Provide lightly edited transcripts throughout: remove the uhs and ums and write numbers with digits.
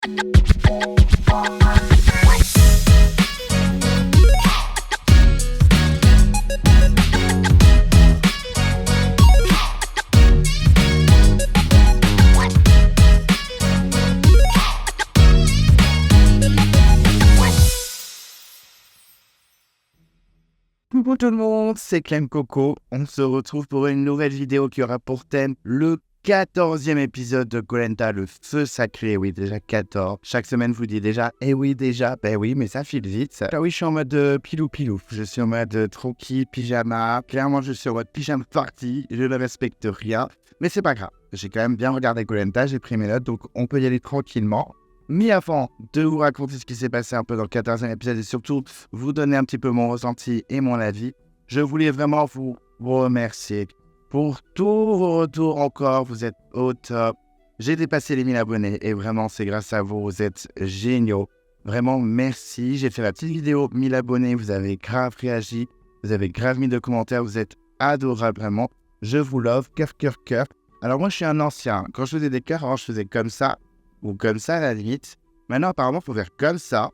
Coucou tout le monde, c'est Clem Coco. On se retrouve pour une nouvelle vidéo qui aura pour thème le 14e épisode de Koh Lanta, le feu sacré. Oui, déjà 14. Chaque semaine, je vous dis déjà, ben oui, mais ça file vite. Ah oui, je suis en mode pilou. Je suis en mode tranquille, pyjama. Clairement, je suis en mode pyjama party. Je ne respecte rien. Mais c'est pas grave. J'ai quand même bien regardé Koh Lanta, j'ai pris mes notes, donc on peut y aller tranquillement. Mais avant de vous raconter ce qui s'est passé un peu dans le 14e épisode et surtout vous donner un petit peu mon ressenti et mon avis, je voulais vraiment vous remercier pour tous vos retours encore. Vous êtes au top. J'ai dépassé les 1000 abonnés et vraiment c'est grâce à vous. Vous êtes géniaux. Vraiment merci. J'ai fait la petite vidéo 1000 abonnés. Vous avez grave réagi. Vous avez grave mis de commentaires. Vous êtes adorables vraiment. Je vous love. Cœur. Alors moi je suis un ancien. Quand je faisais des cœurs, alors je faisais comme ça. Ou comme ça à la limite. Maintenant, apparemment, il faut faire comme ça.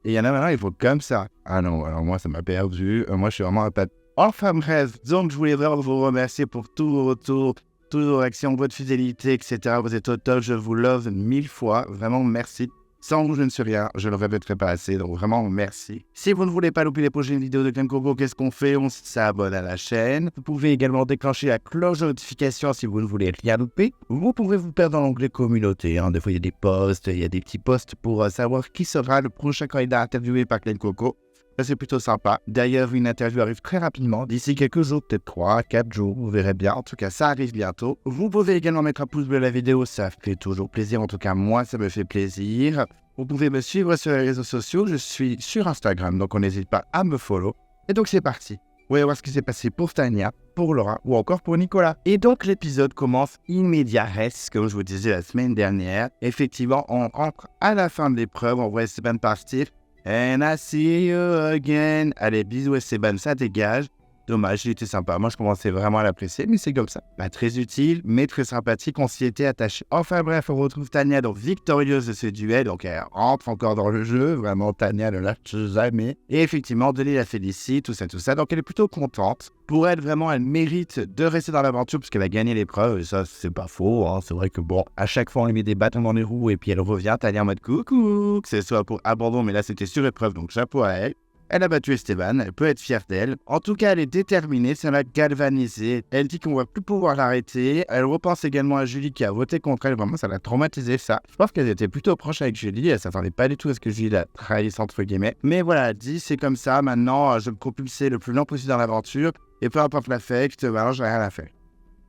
Et il y en a maintenant, il faut comme ça. Ah non, alors moi, ça m'a perdu. Moi, je suis vraiment un pat. Enfin bref, donc je voulais vraiment vous remercier pour tous vos retours, toutes vos réactions, votre fidélité, etc. Vous êtes au top, je vous love 1000 fois. Vraiment, merci. Sans vous, je ne suis rien. Je ne le répéterai pas assez. Donc vraiment, merci. Si vous ne voulez pas louper les prochaines vidéos de Clem Coco, qu'est-ce qu'on fait? On s'abonne à la chaîne. Vous pouvez également déclencher la cloche de notification si vous ne voulez rien louper. Vous pouvez vous perdre dans l'onglet communauté. Des fois, il y a des posts, il y a des petits posts pour savoir qui sera le prochain candidat interviewé par Clem Coco. Ça, c'est plutôt sympa. D'ailleurs, une interview arrive très rapidement. D'ici quelques jours, peut-être 3, 4 jours, vous verrez bien. En tout cas, ça arrive bientôt. Vous pouvez également mettre un pouce bleu à la vidéo. Ça fait toujours plaisir. En tout cas, moi, ça me fait plaisir. Vous pouvez me suivre sur les réseaux sociaux. Je suis sur Instagram, donc on n'hésite pas à me follow. Et donc, c'est parti. Vous allez voir ce qui s'est passé pour Tania, pour Laura ou encore pour Nicolas. Et donc, l'épisode commence immédiat res, comme je vous disais la semaine dernière. Effectivement, on rentre à la fin de l'épreuve. On voit Esteban partir. And I see you again. Allez, bisous Esteban, ça dégage. Dommage, il était sympa. Moi, je commençais vraiment à l'apprécier, mais c'est comme ça. Pas très utile, mais très sympathique. On s'y était attaché. Enfin bref, on retrouve Tania, donc victorieuse de ce duel. Donc, elle rentre encore dans le jeu. Vraiment, Tania ne lâche jamais. Et effectivement, Denis la félicite, tout ça. Donc, elle est plutôt contente. Pour elle, vraiment, elle mérite de rester dans l'aventure parce qu'elle a gagné l'épreuve. Et ça, c'est pas faux. C'est vrai que bon, à chaque fois, on lui met des bâtons dans les roues et puis elle revient. Tania en mode coucou. Que ce soit pour abandon, mais là, c'était sur épreuve. Donc, chapeau à elle. Elle a battu Esteban, elle peut être fière d'elle. En tout cas, elle est déterminée, ça l'a galvanisée. Elle dit qu'on va plus pouvoir l'arrêter. Elle repense également à Julie qui a voté contre elle. Vraiment, ça l'a traumatisée, ça. Je pense qu'elle était plutôt proche avec Julie. Elle s'attendait pas du tout à ce que Julie la trahisse, entre guillemets. Mais voilà, elle dit, c'est comme ça. Maintenant, je vais me propulser le plus lent possible dans l'aventure. Et peu importe l'affect, maintenant, j'ai rien à faire.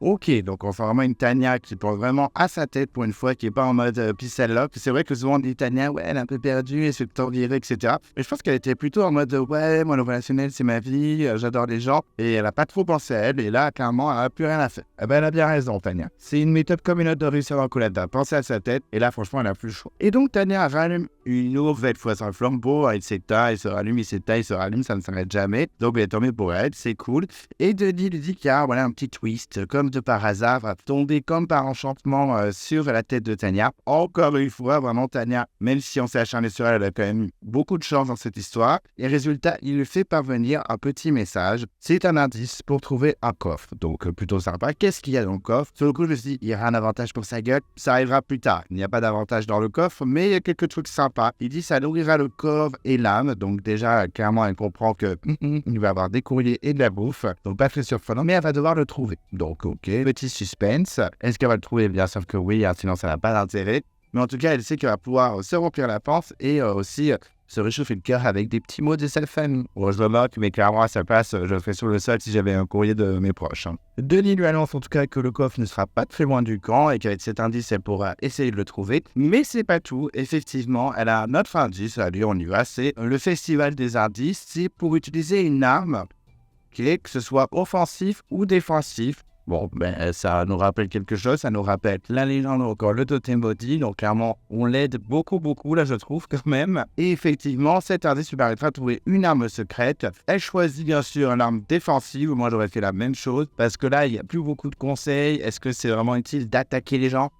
Ok, donc on fait vraiment une Tania qui pense vraiment à sa tête pour une fois, qui n'est pas en mode pissalope. C'est vrai que souvent on dit Tania, ouais, elle est un peu perdue, elle se fait tout virer, etc. Mais je pense qu'elle était plutôt en mode, ouais, moi le relationnel c'est ma vie, j'adore les gens. Et elle n'a pas trop pensé à elle, et là, clairement, elle n'a plus rien à faire. Eh ben, elle a bien raison, Tania. C'est une méthode comme une autre de réussir dans Koh Lanta. Penser à sa tête, et là, franchement, elle a plus le choix. Et donc, Tania rallume une nouvelle fois son flambeau, il s'éteint, il se rallume, ça ne s'arrête jamais. Donc, bien, tant mieux pour elle, c'est cool. Et Denis lui dit qu'il y a un petit twist, comme de par hasard, va tomber comme par enchantement sur la tête de Tania. Encore une fois, vraiment, Tania, même si on s'est acharné sur elle, elle a quand même eu beaucoup de chance dans cette histoire. Et résultat, il lui fait parvenir un petit message. C'est un indice pour trouver un coffre. Donc, plutôt sympa. Qu'est-ce qu'il y a dans le coffre? Sur le coup, je me suis dit, il y aura un avantage pour sa gueule. Ça arrivera plus tard. Il n'y a pas d'avantage dans le coffre, mais il y a quelques trucs sympas. Il dit, ça nourrira le corps et l'âme. Donc, déjà, clairement, elle comprend que il va avoir des courriers et de la bouffe. Donc, pas très surprenant, mais elle va devoir le trouver. Donc, ok, petit suspense. Est-ce qu'elle va le trouver? Bien sûr que oui, sinon ça n'a pas d'intérêt. Mais en tout cas, elle sait qu'elle va pouvoir se remplir la panse et aussi se réchauffer le cœur avec des petits mots de sa famille. Bon, je me moque, mais clairement, à sa place, je le ferais sur le sol si j'avais un courrier de mes proches. Denis lui annonce en tout cas que le coffre ne sera pas très loin du camp et qu'avec cet indice, elle pourra essayer de le trouver. Mais c'est pas tout. Effectivement, elle a un autre indice. Allez, on y va. C'est le festival des indices. C'est pour utiliser une arme que ce soit offensif ou défensif. Bon, ben, ça nous rappelle quelque chose, ça nous rappelle la légende encore, le totem maudit. Donc, clairement, on l'aide beaucoup, là, je trouve, quand même. Et effectivement, cet indice lui permettra de trouver une arme secrète. Elle choisit, bien sûr, une arme défensive. Moi, j'aurais fait la même chose. Parce que là, il n'y a plus beaucoup de conseils. Est-ce que c'est vraiment utile d'attaquer les gens?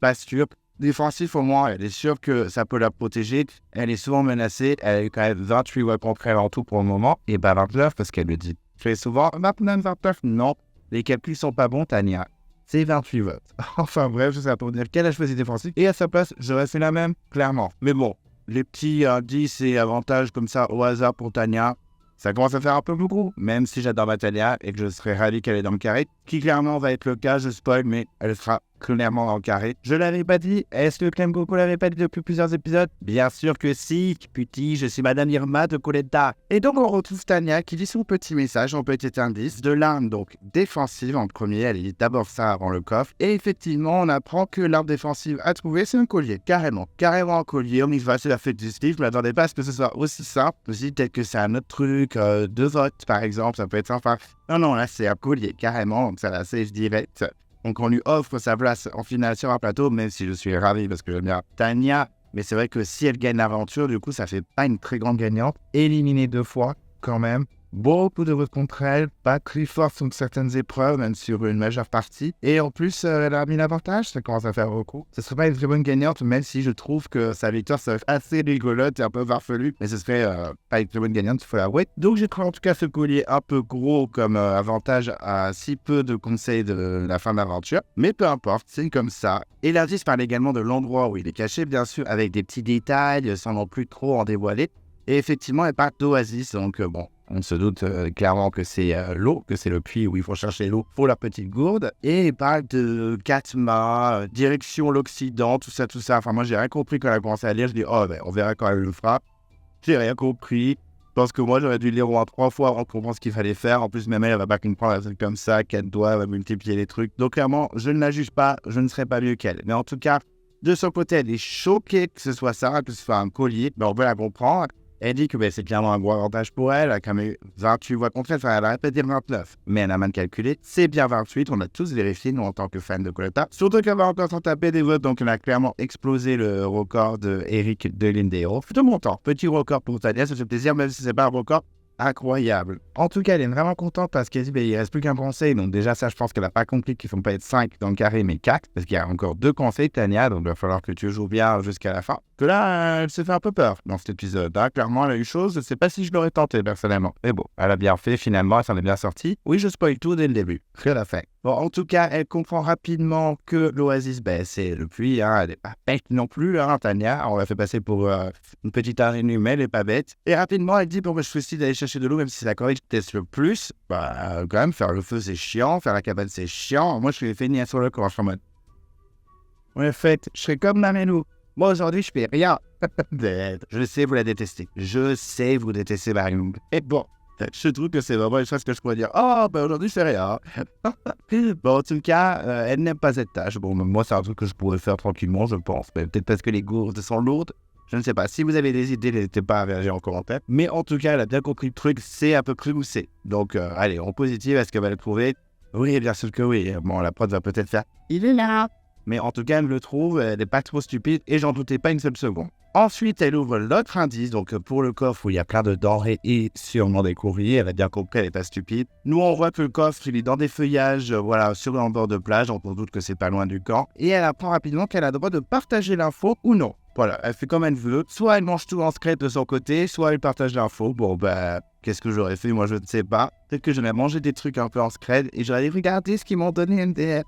Pas sûr. défensif au moins, elle est sûre que ça peut la protéger. Elle est souvent menacée. Elle a eu quand même 28 votes contre elle en tout pour le moment. Et 29 parce qu'elle le dit très souvent. 29, non. Les calculs sont pas bons, Tania. C'est 28 votes. Enfin bref, je sais pas pour dire qu'elle a choisi défensif. Et à sa place, j'aurais fait la même, clairement. Mais bon, les petits indices et avantages comme ça au hasard pour Tania, ça commence à faire un peu beaucoup, même si j'adore ma Tania et que je serais ravi qu'elle est dans le carré, qui clairement va être le cas, je spoil, mais elle sera clairement dans le carré. Je l'avais pas dit, est-ce que Clem Coco l'avait pas dit depuis plusieurs épisodes? Bien sûr que si, putain, je suis Madame Irma de Coletta. Et donc on retrouve Tania qui lit son petit message, son petit indice, de l'arme donc défensive en premier, elle lit d'abord ça avant le coffre, et effectivement on apprend que l'arme défensive à trouver c'est un collier, carrément un collier, on y va, c'est la fête du Steve, je m'attendais pas à ce que ce soit aussi simple, je me suis dit peut-être que c'est un autre truc, de vote par exemple, ça peut être sympa. Non, là c'est un collier, carrément, donc ça la save direct. Donc on lui offre sa place en finale sur un plateau, même si je suis ravi parce que j'aime bien Tania. Mais c'est vrai que si elle gagne l'aventure, du coup, ça fait pas une très grande gagnante. Éliminée 2 fois, quand même. Beaucoup de votes contre elle, pas très forte sur certaines épreuves, même sur une majeure partie. Et en plus, elle a mis l'avantage, ça commence à faire beaucoup. Ce serait pas une très bonne gagnante, même si je trouve que sa victoire serait assez rigolote et un peu farfelue. Mais ce serait pas une très bonne gagnante, il faut l'avouer. Donc j'ai trouvé en tout cas ce collier un peu gros comme avantage à si peu de conseils de la fin d'aventure. Mais peu importe, c'est comme ça. Et l'indice parle également de l'endroit où il est caché, bien sûr, avec des petits détails, sans non plus trop en dévoiler. Et effectivement, elle parle d'oasis, donc bon, on se doute clairement que c'est l'eau, que c'est le puits où il faut chercher l'eau pour la petite gourde. Et elle parle de Katma, direction l'Occident, tout ça. Enfin, moi, j'ai rien compris quand elle a commencé à lire. Je dis, oh, ben, on verra quand elle le fera. J'ai rien compris. Je pense que moi, j'aurais dû lire au moins 3 fois avant de comprendre ce qu'il fallait faire. En plus, même elle va pas comprendre un truc comme ça, 4 doigts, elle va multiplier les trucs. Donc, clairement, je ne la juge pas, je ne serai pas mieux qu'elle. Mais en tout cas, de son côté, elle est choquée que ce soit ça, que ce soit un collier. Ben, on peut la comprendre. Elle dit que c'est clairement un gros avantage pour elle. Elle a quand même eu 28 voix contre elle. Enfin, elle aurait peut-être dit 29. Mais elle a mal calculé. C'est bien 28. On a tous vérifié, nous, en tant que fans de Coletta. Surtout qu'elle va encore s'en taper des votes. Donc, elle a clairement explosé le record de Eric de Lindero. Plutôt montant. Petit record pour Tania. Ça fait plaisir, même si c'est pas un record incroyable. En tout cas, elle est vraiment contente parce qu'elle dit il reste plus qu'un conseil. Donc déjà, ça, je pense qu'elle n'a pas compris qu'il ne faut pas être 5 dans le carré, mais 4. Parce qu'il y a encore 2 conseils, Tania. Donc il va falloir que tu joues bien jusqu'à la fin. Que là, elle se fait un peu peur dans cet épisode. Clairement, elle a eu chose. Je ne sais pas si je l'aurais tenté, personnellement. Mais bon, elle a bien fait finalement. Elle s'en est bien sortie. Oui, je spoil tout dès le début. Rien à faire. Bon, en tout cas, elle comprend rapidement que l'oasis, c'est le puits. Elle n'est pas bête non plus, Tania. On l'a fait passer pour une petite araignée, mais elle n'est pas bête. Et rapidement, elle dit je suis aussi d'aller chercher de l'eau, même si c'est la corrige qui teste le plus. Quand même, faire le feu, c'est chiant. Faire la cabane, c'est chiant. Moi, je suis feignant sur le corps. Je suis en mode. En fait, je serais comme Mamelou. Moi, aujourd'hui, je fais rien. Je sais, vous la détestez. Je sais, vous détestez Marilou. Et bon. Je trouve que c'est vraiment une chose que je pourrais dire. Oh, aujourd'hui, je fais rien. Bon, en tout cas, elle n'aime pas cette tâche. Bon, moi, c'est un truc que je pourrais faire tranquillement, je pense. Mais peut-être parce que les gourdes sont lourdes. Je ne sais pas. Si vous avez des idées, n'hésitez pas à réagir en commentaire. Mais en tout cas, elle a bien compris le truc. C'est à peu près où c'est. Donc, allez, en positif, est-ce qu'elle va le trouver? Oui, bien sûr que oui. Bon, la prod va peut-être faire. Il est là. Mais en tout cas, elle le trouve. Elle n'est pas trop stupide. Et j'en doutais pas une seule seconde. Ensuite, elle ouvre l'autre indice, donc pour le coffre où il y a plein de denrées et sûrement des courriers. Elle a bien compris, elle n'est pas stupide. Nous, on voit que le coffre, il est dans des feuillages, sur un bord de plage. On doute que c'est pas loin du camp. Et elle apprend rapidement qu'elle a le droit de partager l'info ou non. Voilà, elle fait comme elle veut. Soit elle mange tout en secret de son côté, soit elle partage l'info. Bon, qu'est-ce que j'aurais fait? Moi, je ne sais pas. Peut-être que j'aurais mangé des trucs un peu en secret et j'aurais dit, regardez ce qu'ils m'ont donné MDR.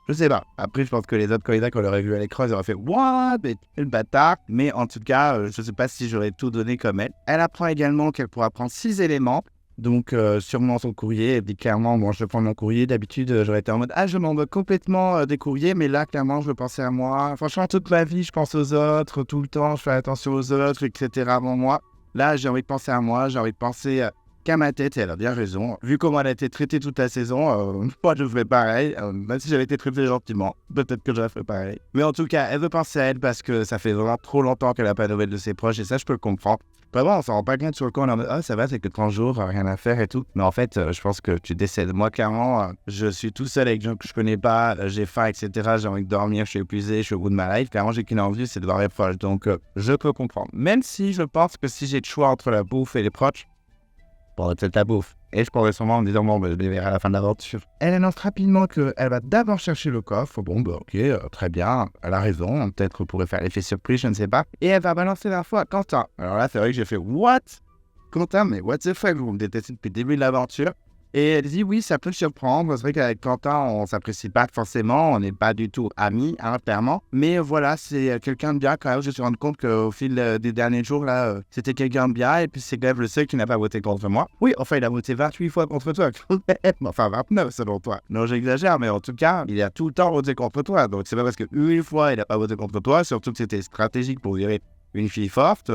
Je sais pas. Après, je pense que les autres candidats, quand on l'aurait vu à l'écran, ils auraient fait « What? Mais quel bâtard !» Mais en tout cas, je sais pas si j'aurais tout donné comme elle. Elle apprend également qu'elle pourra prendre 6 éléments. Donc, sûrement son courrier. Elle dit clairement, bon, je vais prendre mon courrier. D'habitude, j'aurais été en mode « Ah, je m'en veux complètement des courriers. » Mais là, clairement, je veux penser à moi. Franchement, toute ma vie, je pense aux autres. Tout le temps, je fais attention aux autres, etc. avant moi. Là, j'ai envie de penser à moi. J'ai envie de penser... qu'à ma tête, et elle a bien raison. Vu comment elle a été traitée toute la saison, moi je ferais pareil, même si j'avais été traité gentiment, peut-être que j'aurais fait pareil. Mais en tout cas, elle veut penser à elle parce que ça fait vraiment trop longtemps qu'elle n'a pas de nouvelles de ses proches, et ça je peux le comprendre. Vraiment, on s'en rend pas compte sur le coup, on est en mode « Ah, ça va, c'est que 30 jours, rien à faire et tout. » Mais en fait, je pense que tu décèdes. Moi, clairement, je suis tout seul avec des gens que je connais pas, j'ai faim, etc. J'ai envie de dormir, je suis épuisé, je suis au bout de ma life. Clairement, j'ai qu'une envie, c'est de voir les proches. Donc, je peux comprendre. Même si je pense que si j'ai le choix entre la bouffe et les proches, pour peut-être la bouffe. Et je pourrais sûrement en me disant, bon, je les verrai à la fin de l'aventure. Elle annonce rapidement qu'elle va d'abord chercher le coffre. Bon, ok, très bien, elle a raison. Peut-être qu'on pourrait faire l'effet surprise, je ne sais pas. Et elle va balancer l'info à Quentin. Alors là, c'est vrai que j'ai fait, what? Quentin, mais what the fuck, vous me détestez depuis le début de l'aventure. Et elle dit, oui, ça peut surprendre. C'est vrai qu'avec Quentin, on s'apprécie pas forcément. On n'est pas du tout amis, clairement. Mais voilà, c'est quelqu'un de bien quand même. Je me suis rendu compte qu'au fil des derniers jours, là, c'était quelqu'un de bien. Et puis, c'est quand même le seul qui n'a pas voté contre moi. Oui, enfin, il a voté 28 fois contre toi. Enfin, 29 selon toi. Non, j'exagère, mais en tout cas, il a tout le temps voté contre toi. Donc, c'est pas parce qu'une fois, il n'a pas voté contre toi. Surtout que c'était stratégique pour virer une fille forte.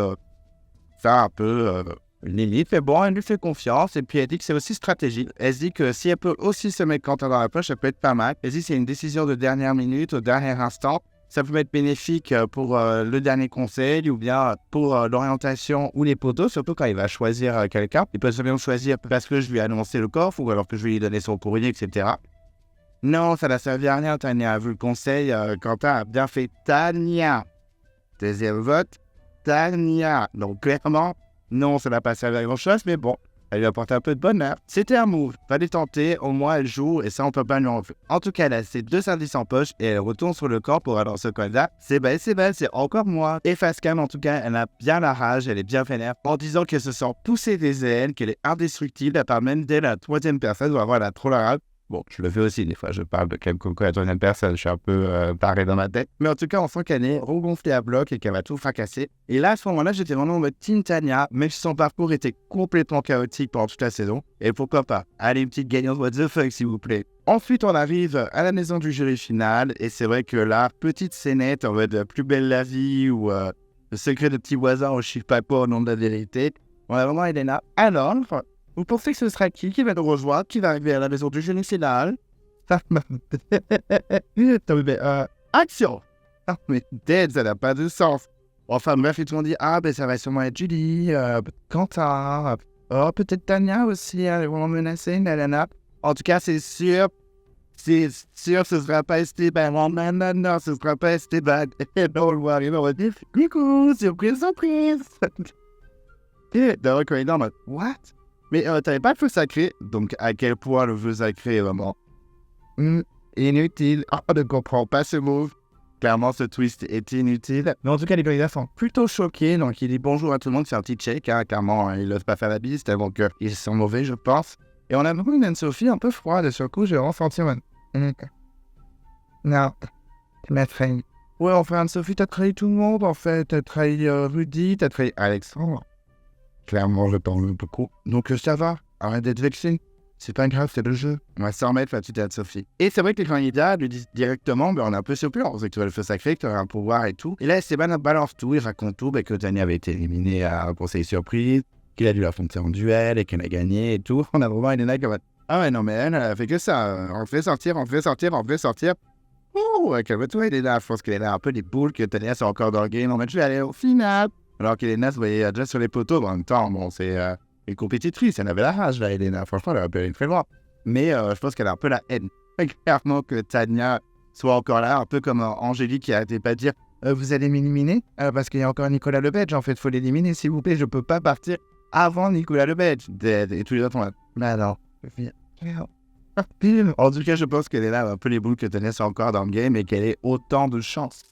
C'est un peu... limite, mais bon, elle lui fait confiance et puis elle dit que c'est aussi stratégique. Elle se dit que si elle peut aussi se mettre Quentin dans la poche, ça peut être pas mal. Elle se dit que c'est une décision de dernière minute, au dernier instant. Ça peut être bénéfique pour le dernier conseil ou bien pour l'orientation ou les poteaux, surtout quand il va choisir quelqu'un. Il peut bien choisir parce que je lui ai annoncé le coffre ou alors que je vais lui donner son courrier, etc. Non, ça n'a servi à rien, Tania a vu le conseil. Quentin a bien fait Tania. Deuxième vote, Tania. Donc clairement, non, ça n'a pas servi à grand-chose, mais bon, elle lui a apporté un peu de bonheur. C'était un move, fallait tenter, au moins elle joue, et ça on peut pas lui enlever. En tout cas, elle a ses 2 indices en poche, et elle retourne sur le corps pour aller ce candidat. C'est belle, c'est encore moi. Et Facecam, en tout cas, elle a bien la rage, elle est bien vénère, en disant qu'elle se sent pousser des ailes, qu'elle est indestructible, elle parle même d'elle à la 3e personne, ou avoir la trop la rage. Bon, je le fais aussi, des fois, je parle de Clem Coco à la 3e personne, je suis un peu paré dans ma tête. Mais en tout cas, on sent qu'elle est regonflée à bloc et qu'elle va tout fracasser. Et là, à ce moment-là, j'étais vraiment en mode Team Tania, même si son parcours était complètement chaotique pendant toute la saison. Et pourquoi pas? Allez, une petite gagnante what the fuck, s'il vous plaît. Ensuite, on arrive à la maison du jury final. Et c'est vrai que là, petite scénette en mode Plus belle la vie ou Le secret de petits voisins ou je sais pas quoi au nom de la vérité. On a vraiment Elena. Alors, vous pensez que ce sera qui va nous rejoindre, qui va arriver à la maison du jury final? Action! Ah, mais dead, ça n'a pas de sens. Enfin, bref, ils ont dit, ça va sûrement être Julie, Quentin, peut-être Tania aussi, ils vont menacer, Elena. En tout cas, c'est sûr, ce sera pas Esteban. Non, ce sera pas Esteban. Et non, on le voit arriver, on va dire, coucou, surprise. Et d'ailleurs, quand il est dans mode, what? Mais t'avais pas le feu sacré, donc à quel point le feu sacré est vraiment inutile. On ne comprend pas ce move. Clairement, ce twist est inutile. Mais en tout cas, les candidats sont plutôt choqués. Donc, il dit bonjour à tout le monde, c'est un petit check. Clairement, ils n'osent pas faire la bise, tellement qu'ils sont mauvais, je pense. Et on a vraiment une Anne-Sophie un peu froide. Sur le coup, j'ai ressenti non, tu m'as trahi. Ouais, enfin, Anne-Sophie, t'as trahi tout le monde, en fait. T'as trahi Rudy, t'as trahi Alexandre. Clairement, je t'en veux beaucoup. Donc, ça va. Arrête d'être vexé. C'est pas grave, c'est le jeu. On va s'en remettre la petite Anne-Sophie. Et c'est vrai que les candidats lui disent directement, on est un peu surpris, on sait que tu as le feu sacré, que tu as un pouvoir et tout. Et là, Esteban balance tout, il raconte tout, que Tania avait été éliminée à un conseil surprise, qu'il a dû l'affronter en duel et qu'elle a gagné et tout. On a vraiment Elena qui va... Ah ouais, non, mais elle a fait que ça. On fait sortir. Oh, calme-toi, Elena. Je pense qu'elle a un peu des boules que Tania sont encore dans le game. En fait, je vais aller au final. Alors qu'Elena se voyait déjà sur les poteaux. En même temps, bon, c'est... une compétitrice, elle avait la rage, là, Elena. Franchement, elle aurait pu aller très loin. Mais je pense qu'elle a un peu la haine. Clairement que Tania soit encore là, un peu comme Angélique qui arrêtait pas de dire vous allez m'éliminer parce qu'il y a encore Nicolas Lebedge. En fait, il faut l'éliminer, s'il vous plaît. Je peux pas partir avant Nicolas Lebedge. Et tous les autres, on va... Bah non. En tout cas, je pense qu'elle est là, un peu les boules que Tania soit encore dans le game et qu'elle ait autant de chance.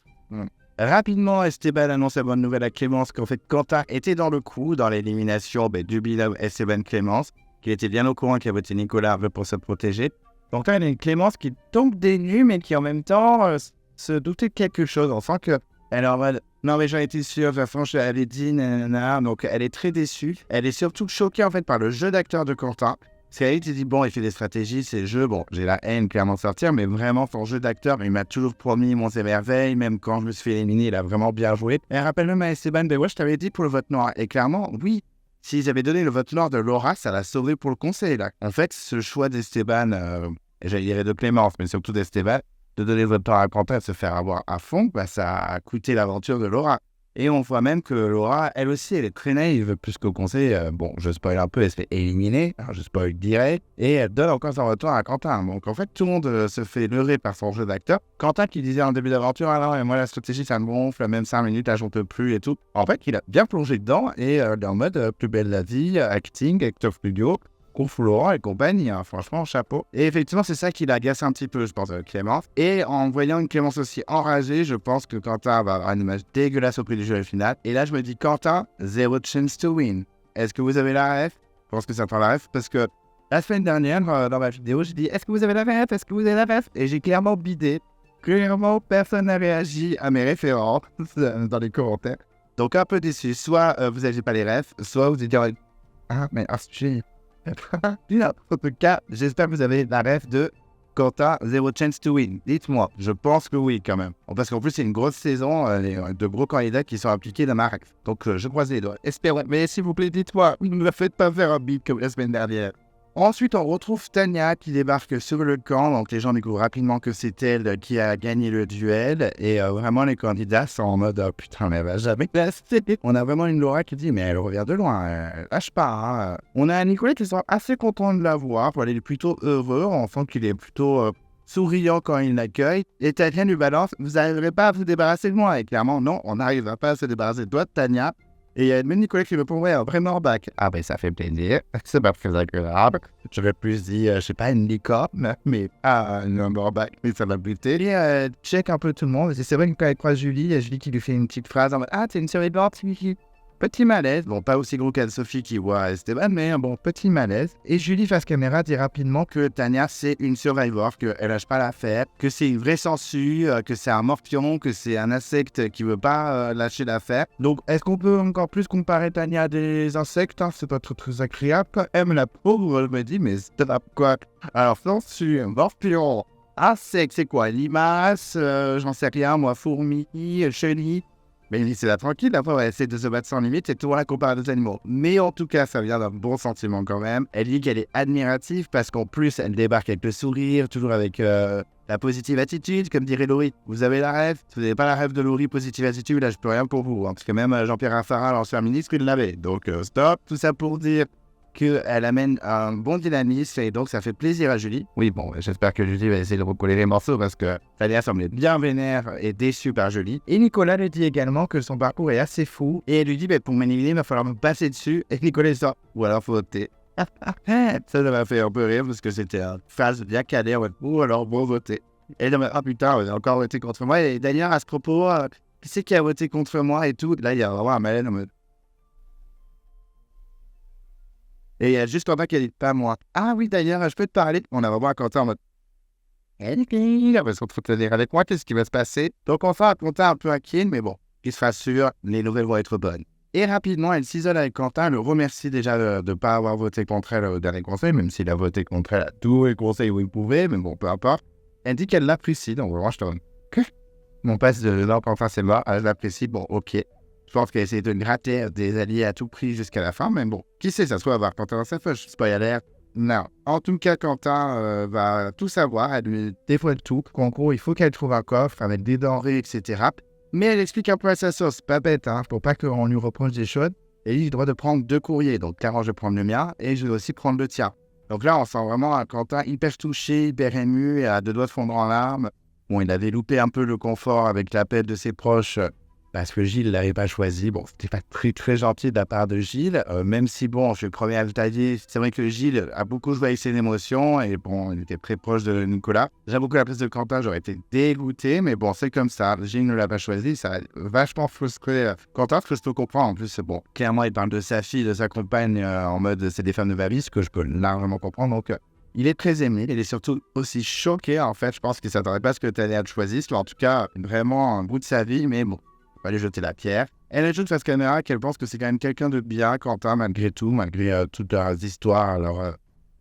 Rapidement, Esteban annonce la bonne nouvelle à Clémence qu'en fait Quentin était dans le coup, dans l'élimination du binôme Esteban-Clémence, qu'il était bien au courant qu'il a voté Nicolas pour se protéger. Donc là, il y a une Clémence qui tombe des nues, mais qui en même temps se doutait de quelque chose. On sent qu'elle est en mode « Non mais j'en étais sûr, de toute façon je l'avais dit, nanana ». Donc elle est très déçue. Elle est surtout choquée en fait par le jeu d'acteur de Quentin. Parce qu'elle dit bon, il fait des stratégies, c'est le jeu, bon, j'ai la haine clairement de sortir, mais vraiment son jeu d'acteur, il m'a toujours promis mon émerveil, même quand je me suis fait éliminer, il a vraiment bien joué. Et elle rappelle même à Esteban, ouais, je t'avais dit pour le vote noir. Et clairement, oui, s'ils avaient donné le vote noir de Laura, ça l'a sauvé pour le conseil, là. En fait, ce choix d'Esteban, j'allais dire de Clémence, mais surtout d'Esteban, de donner le vote noir à Quentin et de se faire avoir à fond, ça a coûté l'aventure de Laura. Et on voit même que Laura, elle aussi, elle est très naïve, puisqu'au conseil, bon, je spoil un peu, elle se fait éliminer, je spoil direct, et elle donne encore son retour à Quentin. Donc en fait, tout le monde se fait leurrer par son jeu d'acteur. Quentin qui disait en début d'aventure, alors moi la stratégie ça me gonfle, même 5 minutes, là j'en peux plus et tout. En fait, il a bien plongé dedans, et il est en mode plus belle la vie, acting, acteur studio, Kung Fu Laurent et compagnie, franchement, chapeau. Et effectivement, c'est ça qui l'agace un petit peu, je pense, Clémence. Et en voyant une Clémence aussi enragée, je pense que Quentin va avoir une image dégueulasse au prix du jeu final. Et là, je me dis, Quentin, zero chance to win. Est-ce que vous avez la ref? Je pense que ça prend la ref parce que la semaine dernière, dans ma vidéo, j'ai dit, est-ce que vous avez la ref? Est-ce que vous avez la ref? Et j'ai clairement bidé. Clairement, personne n'a réagi à mes références dans les commentaires. Donc, un peu déçu. Soit vous n'avez pas les refs, soit vous êtes dire, ah, mais j'ai... En tout cas, j'espère que vous avez la ref de Quentin, Zero Chance to Win. Dites-moi, je pense que oui quand même. Parce qu'en plus, c'est une grosse saison, de gros candidats qui sont appliqués dans ma ref. Donc, je croise les doigts. Espérons. Mais s'il vous plaît, dites-moi, ne me faites pas faire un beat comme la semaine dernière. Ensuite, on retrouve Tania qui débarque sur le camp. Donc, les gens découvrent rapidement que c'est elle qui a gagné le duel. Et vraiment, les candidats sont en mode putain, mais elle va jamais passer. On a vraiment une Laura qui dit mais elle revient de loin, elle lâche pas. Hein. On a un Nicolas qui sont assez content de la voir. Il est plutôt heureux. On sent qu'il est plutôt souriant quand il l'accueille. Et Tania lui balance vous n'arriverez pas à vous débarrasser de moi. Et clairement, non, on n'arrivera pas à se débarrasser de toi, Tania. Et il y a même Nicolas qui me répond, ouais, vraiment bac. Ah ben ça fait plaisir, c'est pas très agréable. J'aurais plus dit, je sais pas, une licorne, mais pas un bac, mais ça m'a buté. Et check un peu tout le monde. Et c'est vrai que quand elle croise Julie, il y a Julie qui lui fait une petite phrase en mode, ah t'es une survivante, petit malaise. Bon, pas aussi gros qu'Anne-Sophie qui voit Esteban, mais bon, petit malaise. Et Julie face caméra dit rapidement que Tania, c'est une survivor, qu'elle lâche pas l'affaire, que c'est une vraie sangsue, que c'est un morpion, que c'est un insecte qui veut pas lâcher l'affaire. Donc, est-ce qu'on peut encore plus comparer Tania à des insectes? C'est pas très agréable. Quand même, la pauvre, elle me dit, mais c'est quoi? Alors, sangsue, morpion, insecte, c'est quoi? Limace, j'en sais rien, moi, fourmi, chenille. Mais laissez-la tranquille, après elle essaie de se battre sans limite et tout la comparer à des animaux. Mais en tout cas, ça vient d'un bon sentiment quand même. Elle dit qu'elle est admirative parce qu'en plus, elle débarque avec le sourire, toujours avec la positive attitude, comme dirait Laurie. Vous avez la rêve? Si vous n'avez pas la rêve de Laurie, positive attitude, là je peux rien pour vous. Hein, parce que même Jean-Pierre Raffarin, l'ancien ministre, il l'avait. Donc stop, tout ça pour dire qu'elle amène un bon dynamisme et donc ça fait plaisir à Julie. Oui, bon, j'espère que Julie va essayer de recoller les morceaux parce que Tania semblait bien vénère et déçue par Julie. Et Nicolas lui dit également que son parcours est assez fou et elle lui dit pour m'éliminer, il va falloir me passer dessus et Nicolas dit ça. Ou alors faut voter. Ça m'a fait un peu rire parce que c'était une phrase bien calée. Ou alors bon voter. Et elle m'a dit ah putain, elle a encore voté contre moi. Et d'ailleurs, à ce propos, qui c'est qui a voté contre moi et tout. Là, il y a vraiment un malaise en mode. Et il y a juste Quentin qui a dit pas moi. Ah oui, d'ailleurs, je peux te parler. On a vraiment un Quentin en mode. Il va se entretenir avec moi, qu'est-ce qui va se passer? Donc enfin, Quentin un peu inquiet, mais bon, il se rassure, les nouvelles vont être bonnes. Et rapidement, elle s'isole avec Quentin, le remercie déjà de ne pas avoir voté contre elle au dernier conseil, même s'il a voté contre elle à tous les conseils où il pouvait, mais bon, peu importe. Elle dit qu'elle l'apprécie, donc vraiment, je te dis, que mon passe de non, Quentin c'est mort, elle l'apprécie, bon, ok. Je pense qu'elle essaie de gratter des alliés à tout prix jusqu'à la fin, mais bon, qui sait, ça se trouve avoir Quentin dans sa poche, c'est pas y a l'air. Non. En tout cas, Quentin va tout savoir, elle lui dévoile tout, qu'en gros, il faut qu'elle trouve un coffre avec des denrées, etc. Mais elle explique un peu à sa sauce, pas bête, hein, pour pas qu'on lui reproche des choses. Et il a le droit de prendre 2 courriers, donc clairement, je vais prendre le mien, et je vais aussi prendre le tien. Donc là, on sent vraiment un Quentin hyper touché, hyper ému, et à 2 doigts de fondre en larmes. Bon, il avait loupé un peu le confort avec l'appel de ses proches, parce que Gilles ne l'avait pas choisi. Bon, c'était pas très gentil de la part de Gilles, même si, bon, je suis le premier à le tailler. C'est vrai que Gilles a beaucoup joué avec ses émotions, et bon, il était très proche de Nicolas. J'aime beaucoup la place de Quentin, j'aurais été dégoûté, mais bon, c'est comme ça. Gilles ne l'a pas choisi, ça a vachement frustré Quentin, ce que je peux comprendre. En plus, bon, clairement, il parle de sa fille, de sa compagne, en mode c'est des femmes de ma vie, ce que je peux largement comprendre, donc... Il est très aimé, il est surtout aussi choqué, en fait. Je pense qu'il ne s'attendait pas à ce que Tania le choisisse, ou en tout cas, vraiment un bout de sa vie, mais bon. Va lui jeter la pierre. Elle ajoute face caméra qu'elle pense que c'est quand même quelqu'un de bien, Quentin, malgré tout, malgré toutes leurs histoires, leur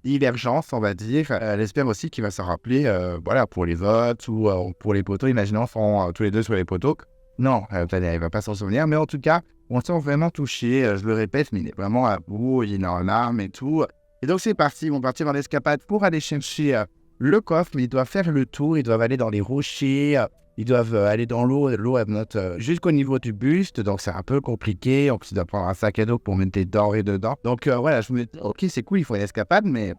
divergence, on va dire. Elle espère aussi qu'il va se rappeler, voilà, pour les votes ou pour les poteaux. Imaginons, sont tous les deux sur les poteaux. Non, Tania, il va pas s'en souvenir, mais en tout cas, on se sent vraiment touché. Je le répète, mais il est vraiment à bout, il est en larmes et tout. Et donc c'est parti, ils vont partir dans l'escapade pour aller chercher le coffre, mais ils doivent faire le tour, ils doivent aller dans les rochers. Ils doivent aller dans l'eau. L'eau, elle monte jusqu'au niveau du buste. Donc, c'est un peu compliqué. En plus, ils doivent prendre un sac à dos pour mettre des denrées dedans. Donc, voilà, je me dis, ok, c'est cool, il faut une escapade, mais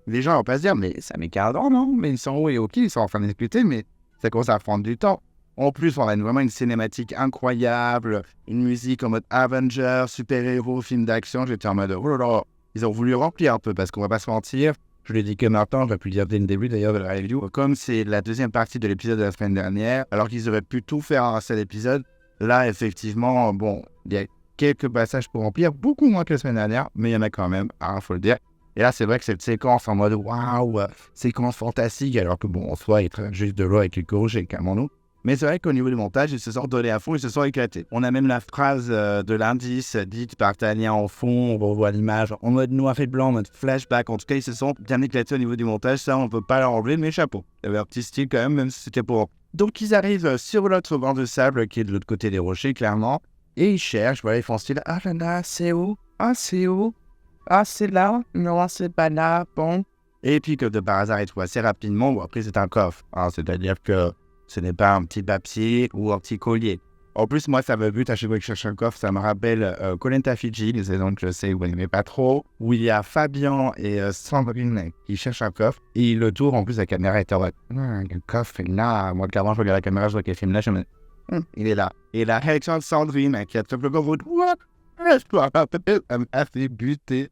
les gens vont pas se dire, mais ça met 40 ans, non? Mais ils sont où et ok, ils sont en train de discuter, mais ça commence à prendre du temps. En plus, on a vraiment une cinématique incroyable, une musique en mode Avengers, super-héros, film d'action. J'étais en mode, oh là là, ils ont voulu remplir un peu parce qu'on va pas se mentir. Je l'ai dit que maintenant, j'aurais pu le dire dès le début d'ailleurs de la review. Comme c'est la deuxième partie de l'épisode de la semaine dernière, alors qu'ils auraient pu tout faire en un seul épisode, là, effectivement, bon, il y a quelques passages pour remplir, beaucoup moins que la semaine dernière, mais il y en a quand même, faut le dire. Et là, c'est vrai que cette séquence en mode waouh, séquence fantastique, alors que bon, en soi, il traite juste de l'eau avec les courges, calmons-nous. Mais c'est vrai qu'au niveau du montage, ils se sont donnés à fond, ils se sont éclatés. On a même la phrase de l'indice dite par Tania en fond, on revoit l'image en mode noir et blanc, en mode flashback. En tout cas, ils se sont bien éclatés au niveau du montage, ça, on ne peut pas leur enlever, mais chapeau. Il y avait un petit style quand même si c'était pour eux. Donc, ils arrivent sur l'autre banc de sable qui est de l'autre côté des rochers, clairement, et ils cherchent, voilà, ils font style, ah là là, c'est où? Ah, c'est où? Ah, c'est là? Non, c'est pas là, bon. Et puis que de par hasard, ils trouvent assez rapidement, bon, après, c'est un coffre, c'est-à-dire que ce n'est pas un petit papier ou un petit collier. En plus, moi, ça me bute à chaque fois que je cherche un coffre. Ça me rappelle Koh-Lanta Fiji, les saisons que je sais où vous n'aimez pas trop, où il y a Fabien et Sandrine qui cherchent un coffre. Et le tour, en plus, la caméra est en mode le coffre est là. Moi, clairement, je regarde la caméra, je vois qu'elle filme là, je me dis il est là. Et la réaction de Sandrine, qui a tout le monde what? Elle m'a fait buter.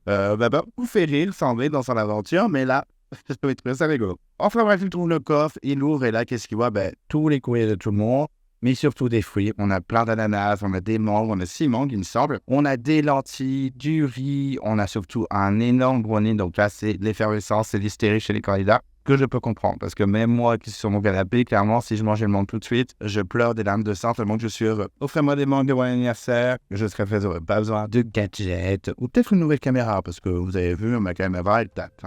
Vous fait rire, Sandrine, dans son aventure, mais là, je peux trouver ça rigolo. Enfin bref, il trouve le coffre, il ouvre et là, qu'est-ce qu'il voit? Tous les courriers de tout le monde, mais surtout des fruits. On a plein d'ananas, on a des mangues, on a 6 mangues, il me semble. On a des lentilles, du riz, on a surtout un énorme brownie. Donc là, c'est l'effervescence, c'est l'hystérie chez les candidats, que je peux comprendre. Parce que même moi qui suis sur mon canapé, clairement, si je mangeais le mangue tout de suite, je pleure des larmes de sang tellement que je suis heureux. Offrez-moi des mangues de mon anniversaire, je serais très heureux. Pas besoin de gadgets, ou peut-être une nouvelle caméra, parce que vous avez vu, ma caméra, elle date,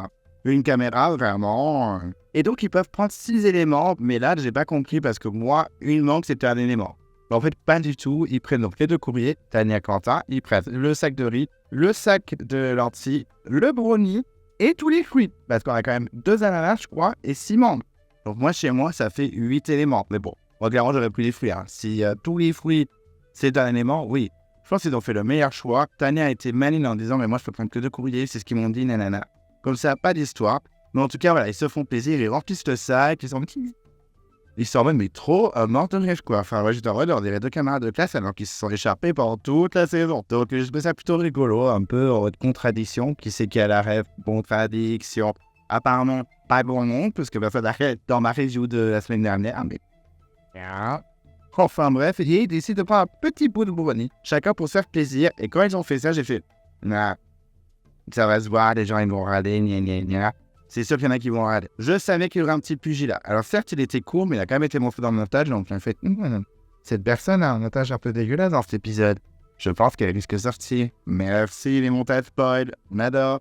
une caméra, vraiment. Et donc, ils peuvent prendre 6 éléments, mais là, j'ai pas compris parce que moi, une mangue, c'était un élément. En fait, pas du tout. Ils prennent donc les 2 courriers, Tania, Quentin, ils prennent le sac de riz, le sac de lentilles, le brownie et tous les fruits. Parce qu'on a quand même 2 ananas, je crois, et 6 mangues. Donc, moi, chez moi, ça fait 8 éléments. Mais bon, moi, clairement, j'aurais pris les fruits. Si tous les fruits, c'est un élément, oui. Je pense qu'ils ont fait le meilleur choix. Tania a été maligne en disant, mais moi, je peux prendre que 2 courriers, c'est ce qu'ils m'ont dit, nanana. Comme ça, pas d'histoire. Mais en tout cas, voilà, ils se font plaisir, ils remplissent le sac, ils sont en mode, mais trop mort de rêve, quoi. Enfin, ouais, j'étais en mode, on dirait 2 camarades de classe alors qu'ils se sont échappés pendant toute la saison. Donc, je trouve ça plutôt rigolo, un peu en mode contradiction. Qui c'est qui a la rêve? Contradiction. Apparemment, pas bon nom, parce que ça n'arrête dans ma review de la semaine dernière, mais... Enfin, bref, et ils décident de prendre un petit bout de brownie, chacun pour se faire plaisir. Et quand ils ont fait ça, j'ai fait, ça va se voir, les gens ils vont râler, gna. C'est sûr qu'il y en a qui vont râler. Je savais qu'il y aurait un petit pugilat. Alors certes, il était court, mais il a quand même été montré dans le montage, donc j'ai fait, cette personne a un montage un peu dégueulasse dans cet épisode. Je pense qu'elle risque de sortir. Merci les montages spoil, on adore.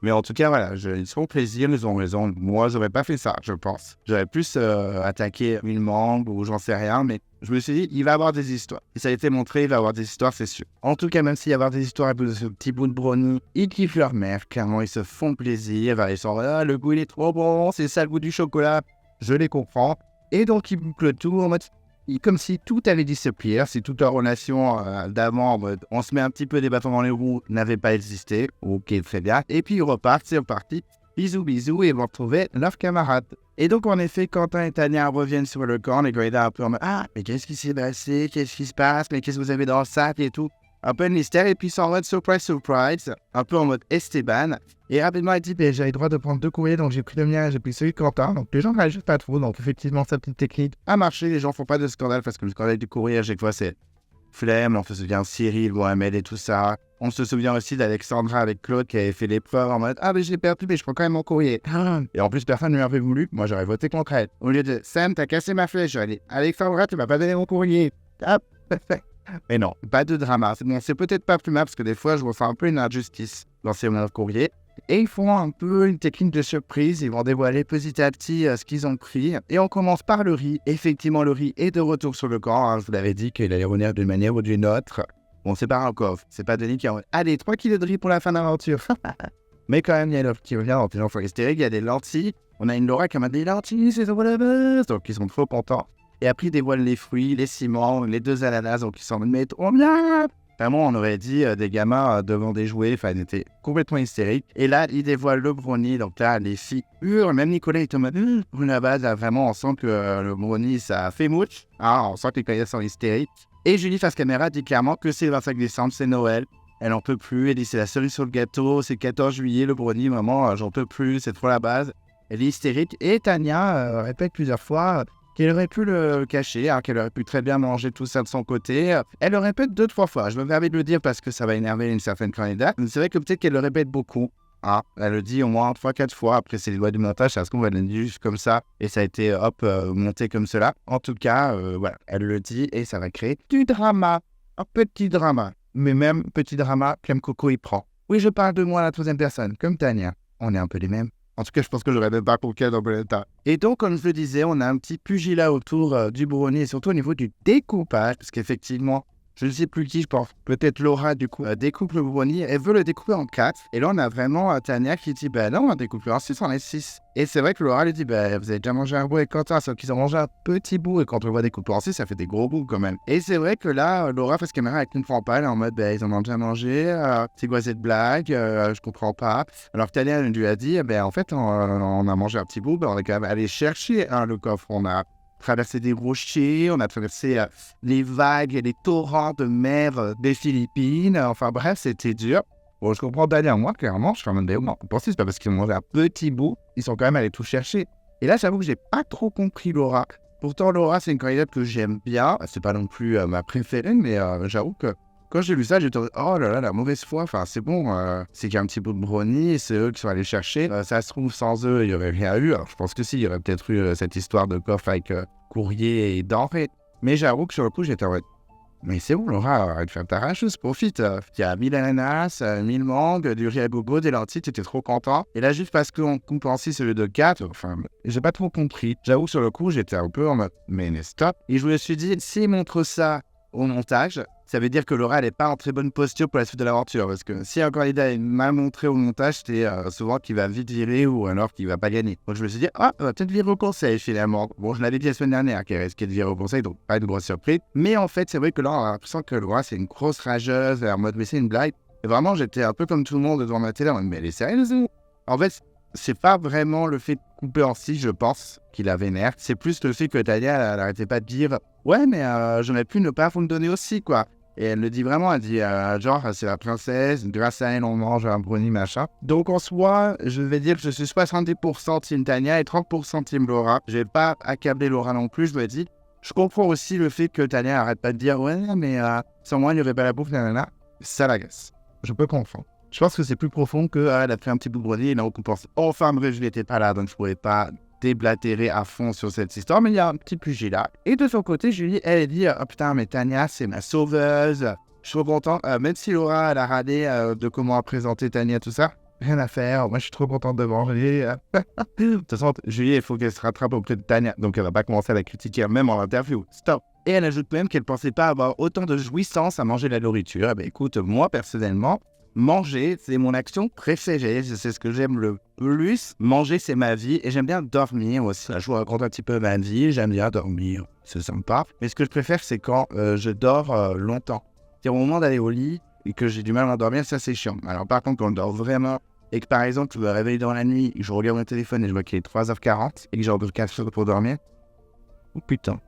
Mais en tout cas, voilà, ils se font plaisir, ils ont raison. Moi, j'aurais pas fait ça, je pense. J'aurais plus attaqué une mangue ou j'en sais rien, mais je me suis dit, il va y avoir des histoires. Et ça a été montré, il va y avoir des histoires, c'est sûr. En tout cas, même s'il y a avoir des histoires avec ce petit bout de brownie, ils kiffent leur mère, clairement, ils se font plaisir. Ils sont le goût, il est trop bon, c'est ça le goût du chocolat. Je les comprends. Et donc, ils bouclent le tout en mode... Comme si tout avait disparu, si toute leur relation d'avant, en mode on se met un petit peu des bâtons dans les roues, n'avait pas existé. Ok, très bien. Et puis ils repartent, c'est reparti. Bisous, bisous, et ils vont retrouver leurs camarades. Et donc, en effet, Quentin et Tania reviennent sur le camp, les candidats un peu en mode mais qu'est-ce qui s'est passé? Qu'est-ce qui se passe? Mais qu'est-ce que vous avez dans le sac et tout? Un peu de mystère, et puis ils sont en mode surprise, surprise, un peu en mode Esteban. Et rapidement, il dit j'avais le droit de prendre 2 courriers, donc j'ai pris le mien, j'ai pris celui de Quentin. Donc les gens ne réagissent pas trop, donc effectivement, sa petite technique a marché. Les gens font pas de scandale parce que le scandale du courrier, à chaque fois, c'est flemme. On se souvient de Cyril, Mohamed et tout ça. On se souvient aussi d'Alexandra avec Claude qui avait fait l'épreuve en mode mais j'ai perdu, mais je prends quand même mon courrier. Et en plus, personne ne lui avait voulu. Moi, j'aurais voté contre elle. Au lieu de Sam, t'as cassé ma flèche, j'aurais dit Alexandra, tu m'as pas donné mon courrier. Hop, mais non, pas de drama. C'est peut-être pas plus mal parce que des fois, je ressens un peu une injustice dans ces courriers. Et ils font un peu une technique de surprise. Ils vont dévoiler petit à petit ce qu'ils ont pris. Et on commence par le riz. Effectivement, le riz est de retour sur le camp. Je vous l'avais dit qu'il allait revenir d'une manière ou d'une autre. Bon, c'est pas un coffre. C'est pas Denis qui a... Allez, 3 kilos de riz pour la fin d'aventure. Mais quand même, il y a l'offre qui revient dans les enfants hystériques. Il y a des lentilles. On a une Laura qui m'a dit lentilles, c'est ça la base. Donc ils sont trop contents. Et après, ils dévoilent les fruits, les ciments, les 2 ananas. Donc ils s'en mettent trop bien. Vraiment, on aurait dit des gamins devant des jouets. Enfin, ils étaient complètement hystériques. Et là, ils dévoilent le brownie. Donc là, les filles hurlent. Même Nicolas et Thomas hurlent la base. Là, vraiment, on sent que le brownie, ça fait mouche. Ah, on sent que les candidats sont hystériques. Et Julie face caméra dit clairement que c'est le 25 décembre, c'est Noël. Elle en peut plus. Elle dit c'est la cerise sur le gâteau. C'est le 14 juillet, le brownie. Vraiment, j'en peux plus. C'est trop la base. Elle est hystérique. Et Tania répète plusieurs fois qu'elle aurait pu le cacher, qu'elle aurait pu très bien manger tout ça de son côté. Elle le répète 2-3 fois. Je me permets de le dire parce que ça va énerver une certaine candidate. C'est vrai que peut-être qu'elle le répète beaucoup. Elle le dit au moins 3-4 fois. Après, c'est les lois du montage. Ça se trouve, elle le dit juste comme ça. Et ça a été, monté comme cela. En tout cas, voilà. Elle le dit et ça va créer du drama. Un petit drama. Mais même petit drama, Clem Coco y prend. Oui, je parle de moi à la 3e personne. Comme Tania. On est un peu les mêmes. En tout cas, je pense que je n'aurais même pas pour quel dans Polenta. Et donc, comme je le disais, on a un petit pugilat autour du brownie et surtout au niveau du découpage. Parce qu'effectivement, je ne sais plus qui, je pense, peut-être Laura, du coup, découpe le brownie. Elle veut le découper en 4. Et là, on a vraiment Tania qui dit, non, on découpe en 6, on est 6. Et c'est vrai que Laura lui dit, vous avez déjà mangé un bout avec Quentin, sauf qu'ils ont mangé un petit bout. Et quand on le voit découper en 6, ça fait des gros bouts quand même. Et c'est vrai que là, Laura face caméra, elle ne comprend pas. Elle est en mode, ils en ont déjà mangé. C'est quoi cette blague? Je comprends pas. Alors que Tania lui a dit, en fait, on a mangé un petit bout. On est quand même allé chercher le coffre. On a traversé des rochers, on a traversé les vagues et les torrents de mer des Philippines. Enfin bref, c'était dur. Bon, je comprends Daniel, moi, clairement, je suis en mode, non, pensez, c'est pas parce qu'ils ont mangé un petit bout, ils sont quand même allés tout chercher. Et là, j'avoue que j'ai pas trop compris Laura. Pourtant, Laura, c'est une candidate que j'aime bien. C'est pas non plus ma préférée, mais j'avoue que quand j'ai lu ça, j'étais oh là là, la mauvaise foi. Enfin, c'est bon, c'est qu'il y a un petit bout de brownie, c'est eux qui sont allés chercher. Ça se trouve, sans eux, il n'y aurait rien eu. Alors, je pense que si, il y aurait peut-être eu cette histoire de coffre avec courrier et denrées. Mais j'avoue que sur le coup, j'étais en mode, mais c'est bon, Laura, arrête de faire ta racheuse, profite. Il y a 1000 ananas, 1000 mangues, du riz à gogo, des lentilles, tu étais trop content. Et là, juste parce qu'on coupe en 6 au lieu de 4, enfin, j'ai pas trop compris. J'avoue, sur le coup, j'étais un peu en mode, mais stop. Et je me suis dit, s'ils montrent ça au montage, ça veut dire que Laura, elle n'est pas en très bonne posture pour la suite de l'aventure. Parce que si un candidat est mal montré au montage, c'est souvent qu'il va vite virer ou alors qu'il va pas gagner. Donc je me suis dit, on va peut-être virer au conseil finalement. Bon, je l'avais dit la semaine dernière qu'elle risquait de virer au conseil, donc pas de grosse surprise. Mais en fait, c'est vrai que là, on a l'impression que Laura, c'est une grosse rageuse, en mode, mais c'est une blague. Et vraiment, j'étais un peu comme tout le monde devant ma télé, en mode, mais elle est sérieuse. En fait, c'est pas vraiment le fait de couper en 6, je pense, qui la vénère. C'est plus le fait que Tania, elle n'arrêtait pas de dire « Ouais, mais j'aurais pu ne pas vous le donner aussi, quoi. » Et elle le dit vraiment, elle dit genre, c'est la princesse, grâce à elle, on mange un brownie, machin. Donc en soi, je vais dire que je suis 70% team Tania et 30% team Laura. Je vais pas accabler Laura non plus, je me dis. Je comprends aussi le fait que Tania arrête pas de dire « Ouais, mais sans moi, il n'y aurait pas la bouffe, nanana. » Ça l'agace. Je peux comprendre. Je pense que c'est plus profond que elle a fait un petit bout de brownie et là on compense. Enfin bref, je n'étais pas là, donc je pourrais pas déblatérer à fond sur cette histoire, mais il y a un petit pugilat. Et de son côté, Julie, elle dit « Oh putain, mais Tania, c'est ma sauveuse. Je suis trop content. Même si Laura, elle a radé de comment présenter Tania, tout ça, rien à faire. Moi, je suis trop contente de manger. » De toute façon, Julie, il faut qu'elle se rattrape auprès de Tania, donc elle va pas commencer à la critiquer même en interview. Stop. Et elle ajoute même qu'elle pensait pas avoir autant de jouissance à manger la nourriture. Eh bien, écoute, moi, personnellement, manger, c'est mon action préférée, c'est ce que j'aime le plus. Manger, c'est ma vie et j'aime bien dormir aussi. Je vous raconte un petit peu ma vie, j'aime bien dormir, c'est sympa. Mais ce que je préfère, c'est quand je dors longtemps. C'est au moment d'aller au lit et que j'ai du mal à dormir, ça c'est chiant. Alors par contre, quand je dors vraiment et que par exemple, je me réveille dans la nuit, je regarde mon téléphone et je vois qu'il est 3h40 et que j'ai encore 4 heures pour dormir, oh putain.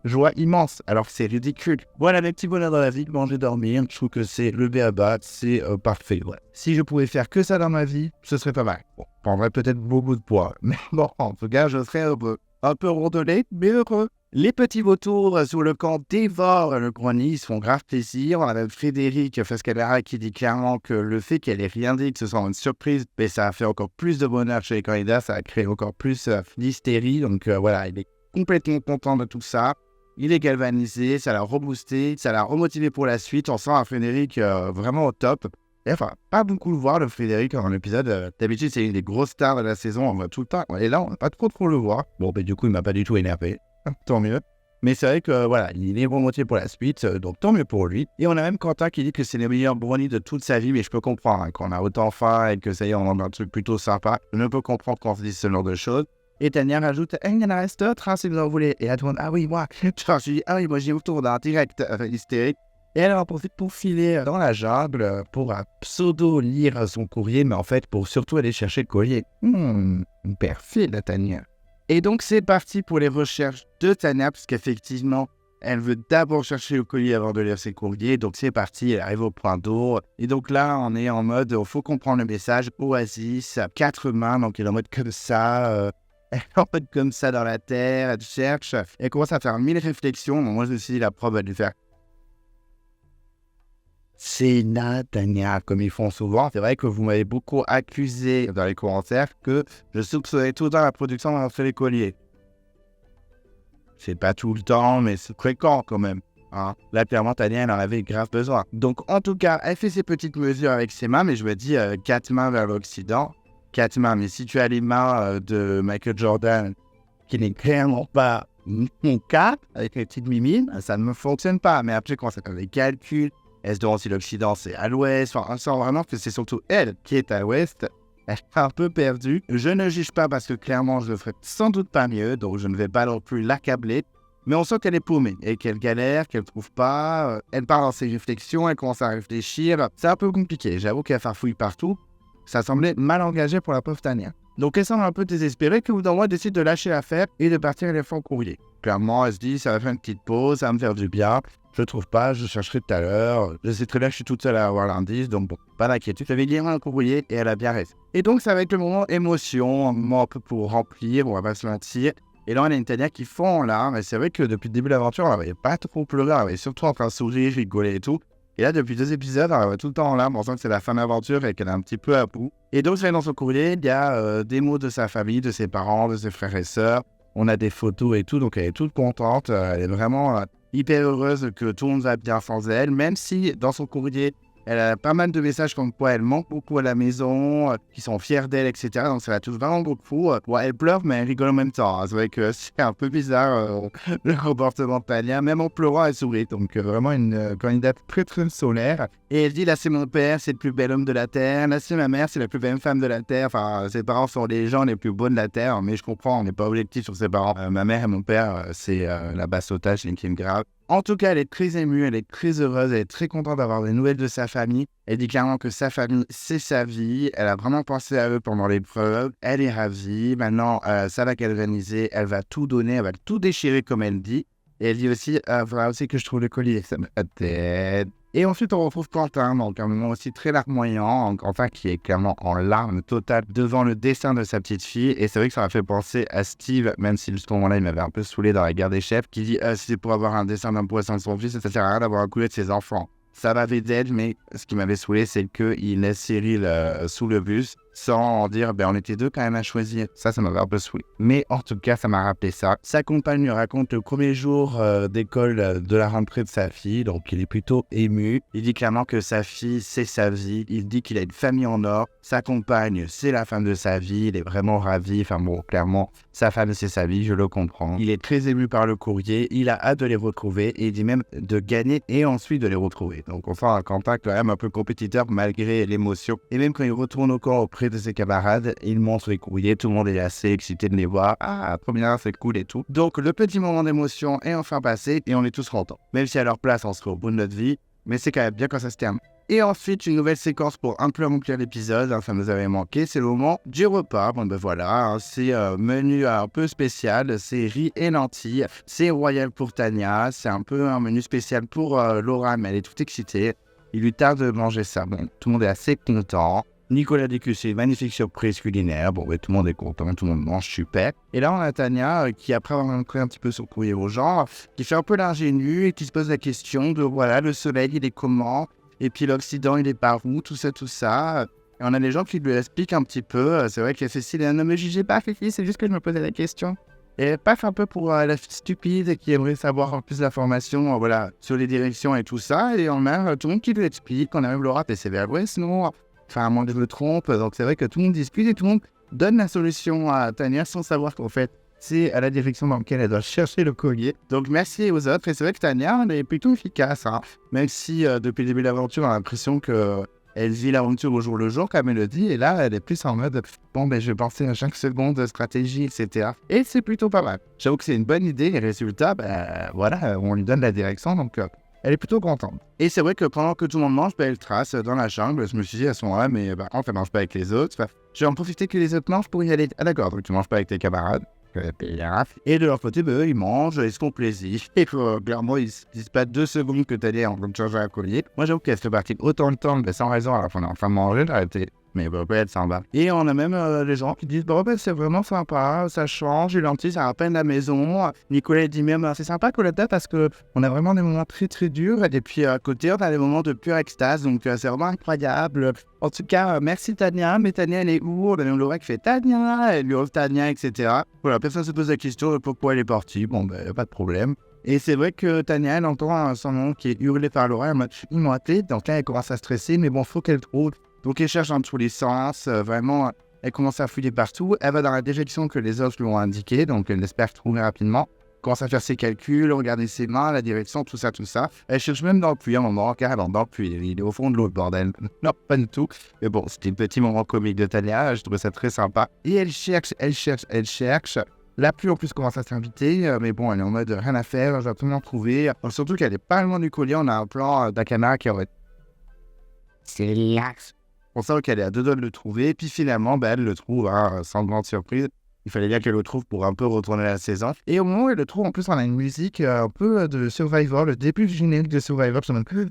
Joie immense, alors que c'est ridicule. Voilà mes petits bonheurs dans la vie, manger, dormir, je trouve que c'est le b.a.-ba, c'est parfait. Ouais. Si je pouvais faire que ça dans ma vie, ce serait pas mal. Bon, je prendrais peut-être beaucoup de poids, mais bon, en tout cas, je serais un peu rondonné, mais heureux. Les petits vautours sur le camp dévorent le brownie, ils se font grave plaisir. On a même Frédéric Fescalera qui dit clairement que le fait qu'elle ait rien dit, que ce soit une surprise, mais ça a fait encore plus de bonheur chez les candidats, ça a créé encore plus d'hystérie. Donc voilà, il est complètement content de tout ça. Il est galvanisé, ça l'a reboosté, ça l'a remotivé pour la suite. On sent un Frédéric vraiment au top. Et enfin, pas beaucoup le voir, le Frédéric, dans l'épisode. D'habitude, c'est une des grosses stars de la saison, on voit tout le temps. Et là, on va pas trop le voir. Bon, mais du coup, il m'a pas du tout énervé. Tant mieux. Mais c'est vrai que voilà, il est remonté pour la suite, donc tant mieux pour lui. Et on a même Quentin qui dit que c'est les meilleurs brownies de toute sa vie, mais je peux comprendre qu'on a autant faim et que ça y est, on a un truc plutôt sympa. Je peux comprendre qu'on se dise ce genre de choses. Et Tania rajoute, il y en reste d'autres, hein, si vous en voulez. Et là, tout le monde, ah oui, moi. Genre, je dis, ah oui, moi j'y retourne en direct, hystérique. Et elle en profite pour filer dans la jungle, pour pseudo-lire son courrier, mais en fait, pour surtout aller chercher le collier. Perfide, la Tania. Et donc, c'est parti pour les recherches de Tania, parce qu'effectivement, elle veut d'abord chercher le collier avant de lire ses courriers. Donc, c'est parti, elle arrive au point d'eau. Et donc là, on est en mode, il faut comprendre le message. Oasis, 4 mains, donc elle est en mode comme ça. Elle est en mode comme ça dans la terre, elle cherche. Elle commence à faire 1000 réflexions. Donc, moi, je me suis dit, la preuve, elle va lui faire. C'est Tania, comme ils font souvent. C'est vrai que vous m'avez beaucoup accusé dans les commentaires que je soupçonnais tout le temps la production d'avoir fait les colliers. C'est pas tout le temps, mais c'est fréquent quand même. Hein. Là, clairement, Tania, elle en avait grave besoin. Donc, en tout cas, elle fait ses petites mesures avec ses mains, mais je me dis 4 mains vers l'Occident. 4 mains, mais si tu as les mains de Michael Jordan, qui n'est clairement pas mon cas, avec les petites mimines, ça ne me fonctionne pas. Mais après, quand ça fait des calculs, est-ce donc si l'Occident c'est à l'ouest, enfin, on sent vraiment que c'est surtout elle qui est à l'ouest. Elle est un peu perdue. Je ne juge pas parce que clairement je le ferai sans doute pas mieux, donc je ne vais pas non plus l'accabler. Mais on sent qu'elle est paumée et qu'elle galère, qu'elle ne trouve pas. Elle part dans ses réflexions, elle commence à réfléchir. C'est un peu compliqué, j'avoue qu'elle farfouille partout. Ça semblait mal engagé pour la pauvre Tania. Donc elle semble un peu désespérée que vous d'un mois décide de lâcher l'affaire et de partir à l'effort courrier. Clairement, elle se dit ça va faire une petite pause, ça va me faire du bien. Je trouve pas, je chercherai tout à l'heure. Je sais très bien que je suis toute seule à avoir l'indice, donc bon, pas d'inquiétude. J'avais lire un courrier et elle a bien raison. Et donc ça va être le moment émotion, un moment un peu pour remplir, on va pas se mentir. Et là, on a une Tania qui fond là, mais c'est vrai que depuis le début de l'aventure, elle n'avait pas trop pleuré, elle avait surtout en train de sourire, rigoler et tout. Et là, depuis 2 épisodes, elle va tout le temps en larmes, pensant que c'est la fin de l'aventure et qu'elle est un petit peu à bout. Et donc, dans son courrier, il y a des mots de sa famille, de ses parents, de ses frères et sœurs. On a des photos et tout, donc elle est toute contente. Elle est vraiment hyper heureuse que tout le monde va bien sans elle, même si dans son courrier, elle a pas mal de messages comme quoi elle manque beaucoup à la maison, qui sont fiers d'elle, etc. Donc ça la touche vraiment beaucoup. Elle pleure, mais elle rigole en même temps. Hein. C'est vrai que c'est un peu bizarre le comportement de Tania. Même en pleurant, elle sourit. Donc vraiment une candidate très très solaire. Et elle dit, là c'est mon père, c'est le plus bel homme de la Terre. Là c'est ma mère, c'est la plus belle femme de la Terre. Enfin, ses parents sont les gens les plus beaux de la Terre. Mais je comprends, on n'est pas objectif sur ses parents. Ma mère et mon père, c'est la basse otage, une crime grave. En tout cas, elle est très émue, elle est très heureuse, elle est très contente d'avoir des nouvelles de sa famille. Elle dit clairement que sa famille, c'est sa vie. Elle a vraiment pensé à eux pendant l'épreuve. Elle est ravie. Maintenant, ça va galvaniser. Elle va tout donner, elle va tout déchirer comme elle dit. Et elle dit aussi, voilà aussi que je trouve le collier. Ça me tête. Et ensuite, on retrouve Quentin, donc un moment aussi très larmoyant, enfin qui est clairement en larmes totales devant le dessin de sa petite fille. Et c'est vrai que ça m'a fait penser à Steve, même si à ce moment-là, il m'avait un peu saoulé dans la guerre des chefs, qui dit si c'est pour avoir un dessin d'un poisson de son fils, ça sert à rien d'avoir un coulet de ses enfants. Ça m'avait d'aide, mais ce qui m'avait saoulé, c'est qu'il laisse Cyril sous le bus sans dire on était 2 quand même à choisir. Ça m'avait un peu saoulé. Mais en tout cas, ça m'a rappelé ça. Sa compagne lui raconte le premier jour d'école de la rentrée de sa fille, donc il est plutôt ému. Il dit clairement que sa fille, c'est sa vie. Il dit qu'il a une famille en or. Sa compagne, c'est la femme de sa vie. Il est vraiment ravi. Enfin bon, clairement, sa femme, c'est sa vie, je le comprends. Il est très ému par le courrier. Il a hâte de les retrouver et il dit même de gagner et ensuite de les retrouver. Donc on sent un Quentin quand même un peu compétiteur malgré l'émotion. Et même quand il retourne au camp auprès de ses camarades, il montre les courriers, tout le monde est assez excité de les voir. Ah, première, c'est cool et tout. Donc le petit moment d'émotion est enfin passé et on est tous contents. Même si à leur place, on serait au bout de notre vie, mais c'est quand même bien quand ça se termine. Et ensuite, une nouvelle séquence pour un peu remplir l'épisode, ça nous avait manqué, c'est le moment du repas. Bon ben voilà, c'est menu un peu spécial, c'est riz et lentilles, c'est royal pour Tania, c'est un peu un menu spécial pour Laura, mais elle est toute excitée. Il lui tarde de manger ça, bon, tout le monde est assez content. Nicolas dit que c'est une magnifique surprise culinaire. Bon, tout le monde est content, tout le monde mange super. Et là, on a Tania qui, après avoir montré un petit peu son courrier aux gens, qui fait un peu l'ingénue et qui se pose la question de voilà, le soleil, il est comment? Et puis l'Occident, il est par où? Tout ça. Et on a des gens qui lui expliquent un petit peu. C'est vrai que Cécile est un homme, mais je jugez pas, Fifi, c'est juste que je me posais la question. Et paf un peu pour la fille stupide qui aimerait savoir plus d'informations sur les directions et tout ça. Et on a tout le monde qui lui explique. On a même Laura, c'est vers l'ouest, non? Enfin, à moins que je me trompe. Donc c'est vrai que tout le monde discute et tout le monde donne la solution à Tania sans savoir qu'en fait, c'est à la direction dans laquelle elle doit chercher le collier. Donc merci aux autres. Et c'est vrai que Tania, elle est plutôt efficace, hein. Même si depuis le début de l'aventure, on a l'impression qu'elle vit l'aventure au jour le jour, comme elle le dit. Et là, elle est plus en mode, bon, je vais penser à chaque seconde de stratégie, etc. Et c'est plutôt pas mal. J'avoue que c'est une bonne idée. Les résultats, voilà, on lui donne la direction. Donc, elle est plutôt contente. Et c'est vrai que pendant que tout le monde mange, elle trace dans la jungle. Je me suis dit à ce moment-là, mais par contre, elle mange pas avec les autres. Enfin, je vais en profiter que les autres mangent pour y aller. Ah d'accord, donc tu manges pas avec tes camarades. Et de leur côté, eux, ils mangent, ils se font plaisir. Et clairement, ils se disent pas 2 secondes que t'allais en train de changer un collier. Moi, j'avoue qu'elle se partie autant de temps, sans raison, alors qu'on est en train de manger, j'ai arrêté. Mais elle s'en va. Et on a même les gens qui disent c'est vraiment sympa, ça change, les lentilles, ça rappelle la maison. Nicolas dit même c'est sympa Coletta parce qu'on a vraiment des moments très très durs. Et puis à côté, on a des moments de pure extase. Donc c'est vraiment incroyable. En tout cas, merci Tania. Mais Tania, elle est où? On a même Laura qui fait Tania, elle lui offre Tania, etc. Voilà, personne se pose la question de pourquoi elle est partie. Bon, pas de problème. Et c'est vrai que Tania, elle entend son nom qui est hurlé par Laura. Ils m'ont appelé. Donc là, elle commence à stresser. Mais bon, faut qu'elle trouve. Donc elle cherche dans tous les sens, vraiment, elle commence à fouiller partout. Elle va dans la direction que les autres lui ont indiquée, donc elle espère trouver rapidement. Commence à faire ses calculs, regarder ses mains, la direction, tout ça. Elle cherche même dans le puits, un moment, carrément dans le puits. Il est au fond de l'eau, le bordel. Non, pas du tout. Mais bon, c'était un petit moment comique de Tania, je trouvais ça très sympa. Et elle cherche. La pluie en plus commence à s'inviter, mais bon, elle est en mode rien à faire, je vais absolument trouver. Surtout qu'elle est pas loin du collier, on a un plan d'Akana qui aurait... C'est l'axe. On sent qu'elle est à 2 doigts de le trouver, puis finalement, elle le trouve, sans grande surprise. Il fallait bien qu'elle le trouve pour un peu retourner la saison. Et au moment où elle le trouve, en plus, on a une musique un peu de Survivor, le début du générique de Survivor,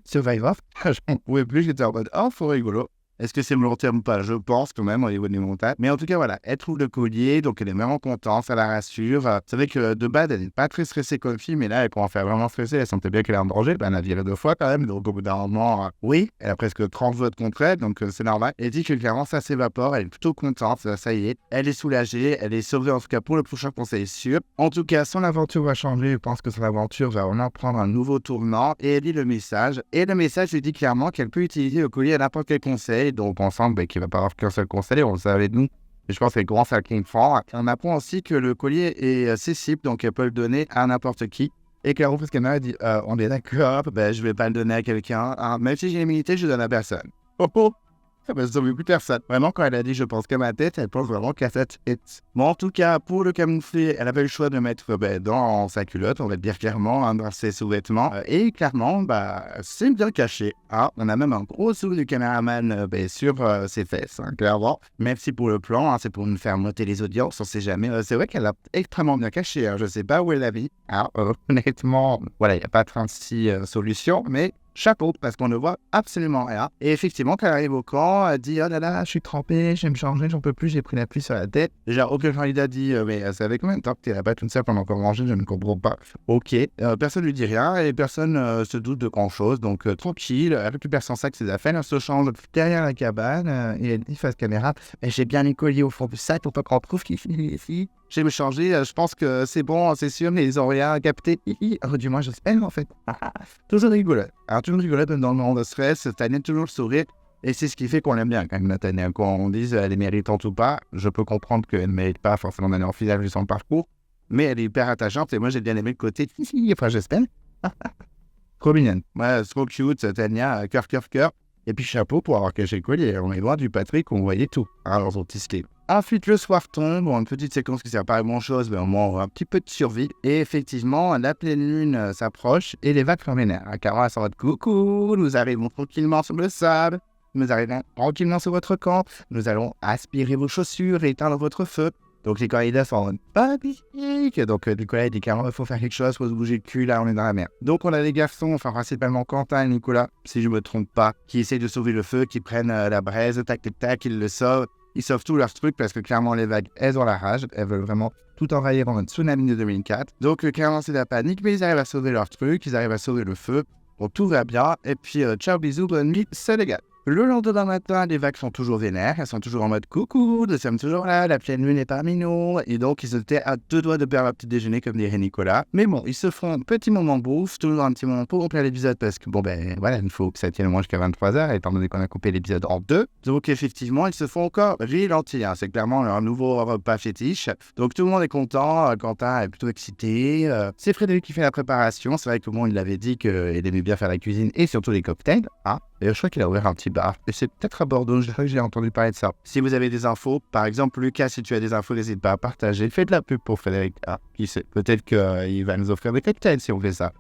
Survivor, j'en pouvais plus, j'étais en mode, faut rigolo. Est-ce que c'est long terme ou pas? Je pense quand même au niveau des montagnes. Mais en tout cas, voilà, elle trouve le collier, donc elle est vraiment contente, ça la rassure. C'est vrai que de base, elle n'est pas très stressée comme fille, mais là, elle commence à faire vraiment stresser. Elle sentait bien qu'elle est en danger. Elle a viré 2 fois quand même, donc au bout d'un moment, oui, elle a presque 30 votes contre elle, donc c'est normal. Elle dit que clairement, ça s'évapore, elle est plutôt contente, ça y est. Elle est soulagée, elle est sauvée en tout cas pour le prochain conseil sûr. En tout cas, son aventure va changer. Je pense que son aventure va vraiment prendre un nouveau tournant. Et elle lit le message. Et le message lui dit clairement qu'elle peut utiliser le collier à n'importe quel conseil. Donc ensemble, qu'il ne va pas avoir qu'un seul conseil, on le savait nous. Et je pense qu'elle commence à le fort. On apprend aussi que le collier est accessible, donc elle peut le donner à n'importe qui. Et clairement, parce qu'elle m'a dit, on est d'accord, je vais pas le donner à quelqu'un. Même si j'ai l'immunité, je le donne à personne. Ça ne sauve plus personne. Vraiment, quand elle a dit je pense qu'à ma tête, elle pense vraiment qu'à cette tête. Bon, en tout cas, pour le camoufler, elle avait le choix de mettre dans sa culotte, on va le dire clairement, dans ses sous-vêtements. Et clairement, c'est bien caché. On a même un gros sourire du caméraman sur ses fesses, clairement. Même si pour le plan, c'est pour nous faire monter les audiences, on sait jamais. C'est vrai qu'elle a extrêmement bien caché. Je sais pas où elle l'a mis. Honnêtement, voilà, il n'y a pas 36 solutions, mais... chapeau, parce qu'on ne voit absolument rien. Et effectivement, quand elle arrive au camp, elle dit « Oh là là, je suis trempée, je vais me changer, j'en peux plus, j'ai pris la pluie sur la tête. » Déjà, aucun candidat dit « Mais ça fait combien de temps que t'es là-bas toute seule pendant qu'on mangeait, je ne comprends pas. » Ok, personne lui dit rien et personne se doute de grand-chose. Donc, tranquille, elle récupère son sac, ses affaires, elle se change derrière la cabane et elle dit face caméra « J'ai bien les colliers au fond du sac pour pas qu'on trouve qu'il finit ici. Je vais me changer, je pense que c'est bon, c'est sûr, mais ils ont rien capté. Du moins, j'espère en fait. » Toujours rigolo. Alors, toujours rigolo dans le moment de stress, Tania toujours le sourire. Et c'est ce qui fait qu'on l'aime bien quand même, Tania. Quand on dit elle est méritante ou pas, je peux comprendre qu'elle ne mérite pas forcément d'aller en finale vu son parcours. Mais elle est hyper attachante et moi j'ai bien aimé le côté. Enfin, j'espère. Trop mignonne. Ouais, trop cute, Tania, cœur. Et puis chapeau pour avoir caché le collier. On est loin du Patrick, on voyait tout. Alors, on tisté. Ensuite, le soir tombe, une petite séquence qui sert pas à grand chose, mais au moins on a un petit peu de survie. Et effectivement, la pleine lune s'approche et les vagues ferminèrent. Cara s'en va de coucou, nous arrivons tranquillement sur le sable, nous arrivons tranquillement sur votre camp, nous allons aspirer vos chaussures et éteindre votre feu. Donc les candidats sont en panique. Donc Nicolas dit carrément il faut faire quelque chose, il faut se bouger le cul, là on est dans la merde. Donc on a des garçons, enfin principalement Quentin et Nicolas, si je me trompe pas, qui essayent de sauver le feu, qui prennent la braise, tac, ils le sauvent. Ils sauvent tous leurs trucs parce que clairement les vagues, elles ont la rage, elles veulent vraiment tout envahir en mode tsunami de 2004. Donc clairement c'est la panique, mais ils arrivent à sauver leurs trucs, ils arrivent à sauver le feu. Bon, tout va bien, et puis ciao bisous, bonne nuit, c'est les gars. Le lendemain matin, les vagues sont toujours vénères, elles sont toujours en mode coucou, nous sommes toujours là, la pleine lune est parmi nous. Et donc, ils étaient à 2 doigts de perdre leur petit déjeuner, comme dirait Nicolas. Mais bon, ils se font un petit moment bouffe, toujours un petit moment pour remplir l'épisode, parce que bon, ben voilà, il faut que ça tienne au moins jusqu'à 23h, étant donné qu'on a coupé l'épisode en 2. Donc, effectivement, ils se font encore riz-lentilles, hein. C'est clairement leur nouveau repas fétiche. Donc, tout le monde est content, Quentin est plutôt excité. C'est Frédéric qui fait la préparation. C'est vrai que bon, il avait dit qu'il aimait bien faire la cuisine et surtout les cocktails, hein. D'ailleurs, je crois qu'il a ouvert un petit bar. Et c'est peut-être à Bordeaux, je crois que j'ai entendu parler de ça. Si vous avez des infos, par exemple, Lucas, si tu as des infos, n'hésite pas à partager. Fais de la pub pour Frédéric. Ah, qui sait, peut-être qu'il va nous offrir des cocktails si on fait ça.